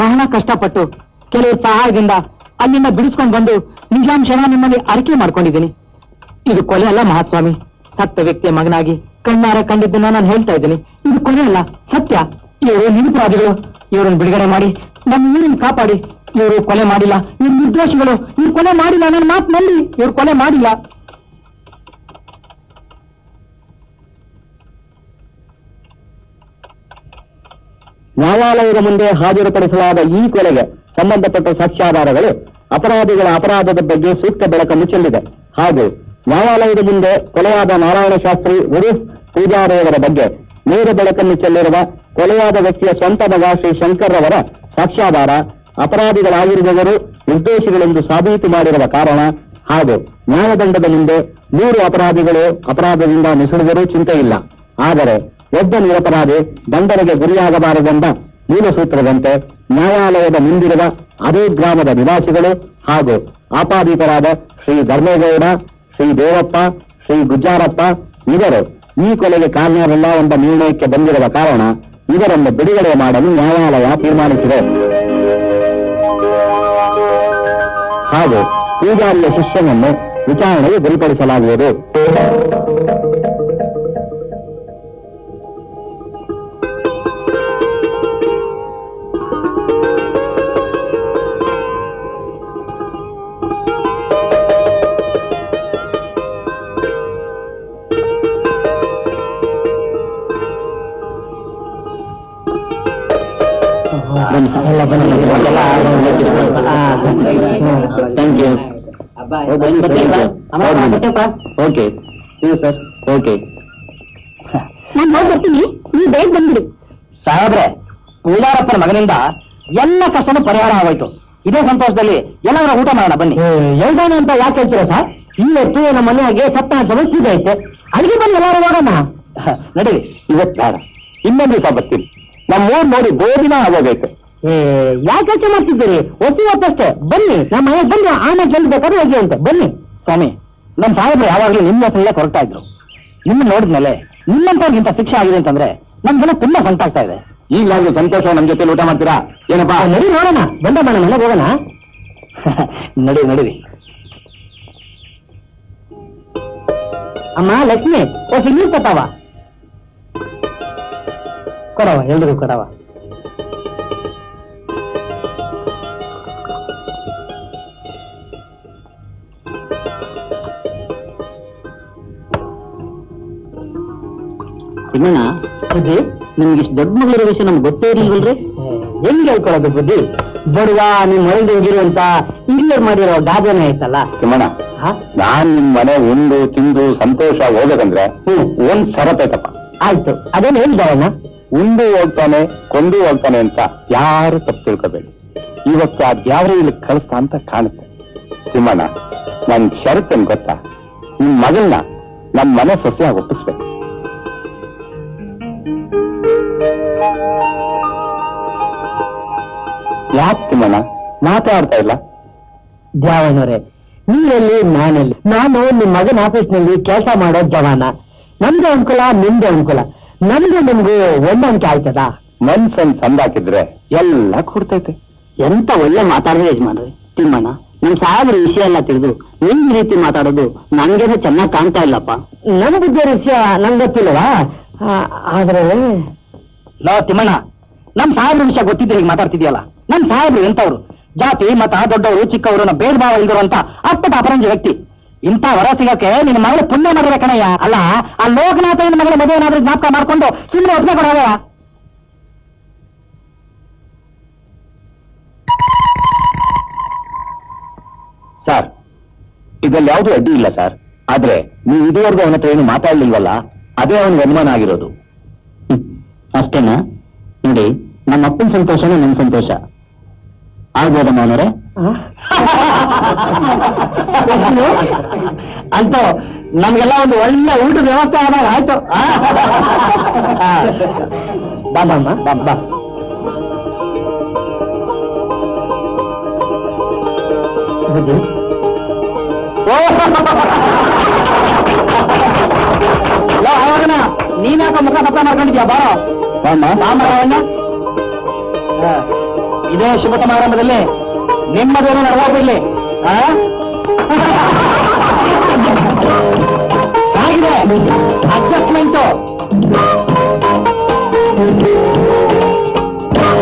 ಬಹಳ ಕಷ್ಟಪಟ್ಟು ಕೆಲವು ಸಹಾಯದಿಂದ ಅಲ್ಲಿಂದ ಬಿಡಿಸ್ಕೊಂಡು ಬಂದು ನಿಜಾಂಶನ ನಿಮ್ಮಲ್ಲಿ ಅರಿಕೆ ಮಾಡ್ಕೊಂಡಿದ್ದೀನಿ. ಇದು ಕೊಲೆ ಅಲ್ಲ ಮಹಾಸ್ವಾಮಿ. ಸತ್ತ ವ್ಯಕ್ತಿಯ ಮಗನಾಗಿ ಕಣ್ಣಾರ ಕಂಡಿದ್ದನ್ನ ನಾನು ಹೇಳ್ತಾ ಇದ್ದೀನಿ. ಇದು ಕೊಲೆ ಅಲ್ಲ, ಸತ್ಯ. ಇವರು ನಿರಪರಾಧಿಗಳು. ಇವರನ್ನು ಬಿಡುಗಡೆ ಮಾಡಿ ನಮ್ಮ ಊರನ್ನು ಕಾಪಾಡಿ. ಇವರು ಕೊಲೆ ಮಾಡಿಲ್ಲ, ಇವ್ರು ನಿರ್ದೋಷಿಗಳು. ಇವ್ರು ಕೊಲೆ ಮಾಡಿಲ್ಲ, ನನ್ನ ಮಾತು ನಂಬಿ. ಇವ್ರು ಕೊಲೆ ಮಾಡಿಲ್ಲ. ನ್ಯಾಯಾಲಯದ ಮುಂದೆ ಹಾಜರುಪಡಿಸಲಾದ ಈ ಕೊಲೆಗೆ ಸಂಬಂಧಪಟ್ಟ ಸಾಕ್ಷ್ಯಾಧಾರಗಳು ಅಪರಾಧಿಗಳ ಅಪರಾಧದ ಬಗ್ಗೆ ಸೂಕ್ತ ಬೆಳಕನ್ನು ಚೆಲ್ಲಿದೆ. ಹಾಗೂ ನ್ಯಾಯಾಲಯದ ಮುಂದೆ ಕೊಲೆಯಾದ ನಾರಾಯಣ ಶಾಸ್ತ್ರಿ ಉರುಫ್ ಪೂಜಾರಿಯವರ ಬಗ್ಗೆ ನೇರ ಬೆಳಕನ್ನು ಚೆಲ್ಲಿರುವ ಕೊಲೆಯಾದ ವ್ಯಕ್ತಿಯ ಸ್ವಂತ ಮಗ ಶ್ರೀ ಶಂಕರ್ ರವರ ಸಾಕ್ಷ್ಯಾಧಾರ ಅಪರಾಧಿಗಳಾಗಿರುವವರು ನಿರ್ದೋಷಿಗಳೆಂದು ಸಾಬೀತು ಮಾಡಿರುವ ಕಾರಣ ಹಾಗೂ ನ್ಯಾಯದಂಡದ ಮುಂದೆ 3 ಅಪರಾಧಿಗಳು ಅಪರಾಧದಿಂದ ನುಸುಳಿದರೂ ಚಿಂತೆ ಇಲ್ಲ. ಆದರೆ ಒಬ್ಬ ನಿರಪರಾಧಿ ದಂಡನೆಗೆ ಗುರಿಯಾಗಬಾರದೆಂಬ ಮೂಲ ಸೂತ್ರದಂತೆ ನ್ಯಾಯಾಲಯದ ಮುಂದಿರುವ ಅದೇ ಗ್ರಾಮದ ನಿವಾಸಿಗಳು ಹಾಗೂ ಆಪಾದಿತರಾದ ಶ್ರೀ ಧರ್ಮೇಗೌಡ, ಶ್ರೀ ದೇವಪ್ಪ, ಶ್ರೀ ಗುಜ್ಜಾರಪ್ಪ ಇವರು ಈ ಕೊಲೆಗೆ ಕಾರಣರಲ್ಲ ಎಂಬ ನಿರ್ಣಯಕ್ಕೆ ಬಂದಿರುವ ಕಾರಣ ಇವರನ್ನು ಬಿಡುಗಡೆ ಮಾಡಲು ನ್ಯಾಯಾಲಯ ತೀರ್ಮಾನಿಸಿದೆ. ಹಾಗೂ ಪೂಜಾರಿಯ ಶಿಷ್ಯನನ್ನು ವಿಚಾರಣೆಗೆ ಗುರಿಪಡಿಸಲಾಗುವುದು. Thank you. Okay sir. Okay, ನಾನು ಹೋಗಿ ಬರ್ತೀನಿ. ನೀವು ಬೇಗ ಬಂದ್ಬಿಡಿ. ಸಾಹೇಬ್ರೆ, ಪೂಜಾರಪ್ಪನ ಮಗನಿಂದ ಎಲ್ಲ ಕಷ್ಟನೂ ಪರಿಹಾರ ಆಗೋಯ್ತು. ಇದೇ ಸಂತೋಷದಲ್ಲಿ ಎಲ್ಲರ ಊಟ ಮಾಡೋಣ ಬನ್ನಿ. ಹೇಳ್ದಾನೆ ಅಂತ ಯಾಕೆ ಹೇಳ್ತೀರಾ ಸರ್? ಇವತ್ತು ನಮ್ಮ ಮನೆಯಾಗೆ ಸತ್ತ ಸಮಸ್ಯೆ ಐತೆ. ಅಲ್ಲಿಗೆ ಬನ್ನಿ, ಎಲ್ಲರೂ ಹೋಗೋಣ. ನಡೀರಿ. ಇವತ್ತು ಬೇಡ, ಇನ್ನೊಂದು ದಿವಸ ಬರ್ತೀನಿ. ನಮ್ಮೂರ್ ನೋಡಿ ಬೋದಿನ ಆಗೋಗೈತೆ. ಯಾಕೆ ಯೋಚನೆ ಮಾಡ್ತಿದ್ದೀರಿ? ಹೊತ್ತಷ್ಟೇ ಬನ್ನಿ. ನಮ್ಮ ಮನೆಗೆ ಬಂದು ಆಮೇಲೆ ಜಲ್ದಿ ಬೇಕಾದ್ರೆ ಹೋಗಿ ಅಂತ ಬನ್ನಿ. ಸ್ವಾಮಿ, ನಮ್ಮ ಸಾಹೇಬ್ರು ಯಾವಾಗಲೂ ನಿಮ್ಮ ಹೆಸರಲ್ಲೇ ಕೊರಗ್ತಾ ಇದ್ರು. ನಿಮ್ಮ ನೋಡಿದ್ಮೇಲೆ ನಿಮ್ಮಂತವ್ರಿಗಿಂತ ಶಿಕ್ಷೆ ಆಗಿದೆ ಅಂತಂದ್ರೆ ನಮ್ಗೆಲ್ಲ ತುಂಬಾ ಸಂಕಟ ಆಗ್ತಾ ಇದೆ. ಈಗಲಾದ್ರೂ ಸಂತೋಷ ನಮ್ಮ ಜೊತೆ ಊಟ ಮಾಡ್ತೀರಾ ಏನಪ್ಪಾ? ನಡಿ ನೋಡೋಣ. ಬಂದ ಬೇಡ ಮನೆಗೆ ಹೋಗೋಣ. ನಡೀರಿ. ಅಮ್ಮ ಲಕ್ಷ್ಮಿ, ಓಸಿ ನೀರು ಕೊಟ್ಟವ ಕೊಡವ, ಎಲ್ರಿಗೂ ಕೊಡವ. ತಿಮ್ಮಣ್ಣ, ಬುದ್ಧಿ, ನಿಮ್ಗೆ ಇಷ್ಟು ದೊಡ್ಡ ಮಗಳಿರೋ ವಿಷಯ ನಮ್ಗೆ ಗೊತ್ತೇ ಇರ್ಲಿಲ್ವಲ್ರಿ? ಹೆಂಗ್ ಹೇಳ್ಕೊಳ್ಳೋದು ಬುದ್ಧಿ? ಬಡವ ನಿಮ್ ಹೊರಗೆ ಹೋಗಿರುವಂತ ಇಂಜಿನಿಯರ್ ಮಾಡಿರೋ ಗಾದೆನೇ ಆಯ್ತಲ್ಲ. ತಿಮ್ಮಣ್ಣ, ನಾನ್ ನಿಮ್ ಮನೆ ಉಂಡು ತಿಂದು ಸಂತೋಷ ಹೋಗದಂದ್ರೆ ಒಂದ್ ಷರತ್ ಐತಪ್ಪ. ಆಯ್ತು, ಅದೇನು ಹೇಳ್ದವಣ್ಣ? ಉಂಡು ಹೋಗ್ತಾನೆ ಕೊಂದು ಹೋಗ್ತಾನೆ ಅಂತ ಯಾರು ತಪ್ಪು ತಿಳ್ಕೋಬೇಡಿ. ಇವತ್ತು ಆ ದ್ಯಾವ್ರೆ ಇಲ್ಲಿ ಕಳಿಸ್ತಾ ಅಂತ ಕಾಣುತ್ತೆ. ತಿಮ್ಮಣ್ಣ, ನನ್ ಷರತ್ತೇನ್ ಗೊತ್ತಾ? ನಿಮ್ ಮಗಳನ್ನ ನಮ್ ಮನೆ ಸೊಸೆಯಾಗಿ ಒಪ್ಪಿಸ್ಬೇಕು. ಯಾಕೆ ತಿಮ್ಮಣ್ಣ ಮಾತಾಡ್ತಾ ಇಲ್ಲ? ದ್ಯಾವನವ್ರೆ, ನೀವೆಲ್ಲಿ ನಾನೆಲ್ಲಿ? ನಾನು ನಿಮ್ ಮಗನ ಆಫೀಸ್ನಲ್ಲಿ ಕೆಲಸ ಮಾಡೋ ಜವಾನ. ನಮ್ದು ಅನುಕೂಲ, ನಿಮ್ದು ಅನುಕೂಲ. ನಮ್ದು ನಿಮ್ಗೂ ಹೊಂದಾಣಿಕೆ ಆಯ್ತದ? ಮನ್ಸನ್ ಸಂದಾಕಿದ್ರೆ ಎಲ್ಲ ಕೊಡ್ತೈತೆ. ಎಂತ ಒಳ್ಳೆ ಮಾತಾಡಿದ್ರೆ ಯಜಮಾನ್ರಿ. ತಿಮ್ಮಣ್ಣ, ನಮ್ ಸಾಹೇಬ್ರ ವಿಷಯ ಎಲ್ಲ ತಿಳಿದು ನಿಮ್ ರೀತಿ ಮಾತಾಡೋದು ನನ್ಗೇನು ಚೆನ್ನಾಗಿ ಕಾಣ್ತಾ ಇಲ್ಲಪ್ಪ. ನನ್ ಬುದ್ಧಿಯ ವಿಷಯ ನಂಗೆ ಗೊತ್ತಿಲ್ಲವಾ? ಆದ್ರೆ ಲೋ ತಿಮ್ಮಣ್ಣ, ನಮ್ ಸಾಹೇಬ್ರ ವಿಷಯ ಗೊತ್ತಿದ್ರೆ ಈಗ ಮಾತಾಡ್ತಿದ್ಯಲ್ಲ. ನಮ್ ಸಾಹೇಬ್ರು ಎಂತವ್ರು? ಜಾತಿ ಮತ ದೊಡ್ಡವರು ಚಿಕ್ಕವರು ಭೇದ ಭಾವ ಇಲ್ದಿರುವಂತ ಅಪ್ಪಟ ಅಪರಂಜ ವ್ಯಕ್ತಿ. ಇಂಥ ವರ ಸಿಗಕ್ಕೆ ನಿನ್ನ ಮಗಳು ಪುಣ್ಯ ಮಾಡಿದ್ರೆ ಕಣಯ್ಯ. ಅಲ್ಲ ಆ ಲೋಕನಾಥ ನಿನ್ನ ಮಗಳ ಮದುವೆ ಏನಾದ್ರೂ ಜ್ಞಾಪಕ ಮಾಡ್ಕೊಂಡು ಸುಮ್ಮನೆ ಒಪ್ಪಿಗೆ ಕೊಡೋದ. ಸರ್, ಇದ್ರಲ್ಲಿ ಯಾವುದೂ ಅಡ್ಡಿ ಇಲ್ಲ ಸರ್. ಆದ್ರೆ ನೀವು ಇದುವರೆಗೂ ಅವನ ಹತ್ರ ಏನು ಮಾತಾಡ್ಲಿಲ್ವಲ್ಲ, ಅದೇ ಅವನಿಗೆ ಅನುಮಾನ ಆಗಿರೋದು. ಅಷ್ಟೇನಾ? ನೋಡಿ, ನಮ್ಮ ಅಪ್ಪನ ಸಂತೋಷನೇ ನನ್ನ ಸಂತೋಷ. ಆಗ್ಬೋದಮ್ಮ ಅವನವರೇ? ಅಂತ ನಮ್ಗೆಲ್ಲ ಒಂದು ಒಳ್ಳೆ ಊಟದ ವ್ಯವಸ್ಥೆ ಆದಾಗ ಆಯ್ತು. ಬಾ ಬಾ ಬಾ ಬಾ. ಆವಾಗನ ನೀನ್ಯಾಕ ಮುಖ ಪತ್ರ ಮಾಡ್ಕೊಂಡಿದ್ಯಾ? ಬಾರೋ ಬಾಮರವಣ್ಣ. ಇದೇ ಶುಭ ಸಮಾರಂಭದಲ್ಲಿ ನಿಮ್ಮದೇನು ನಡೆದೋಗ್ಬಿಡ್ಲಿ.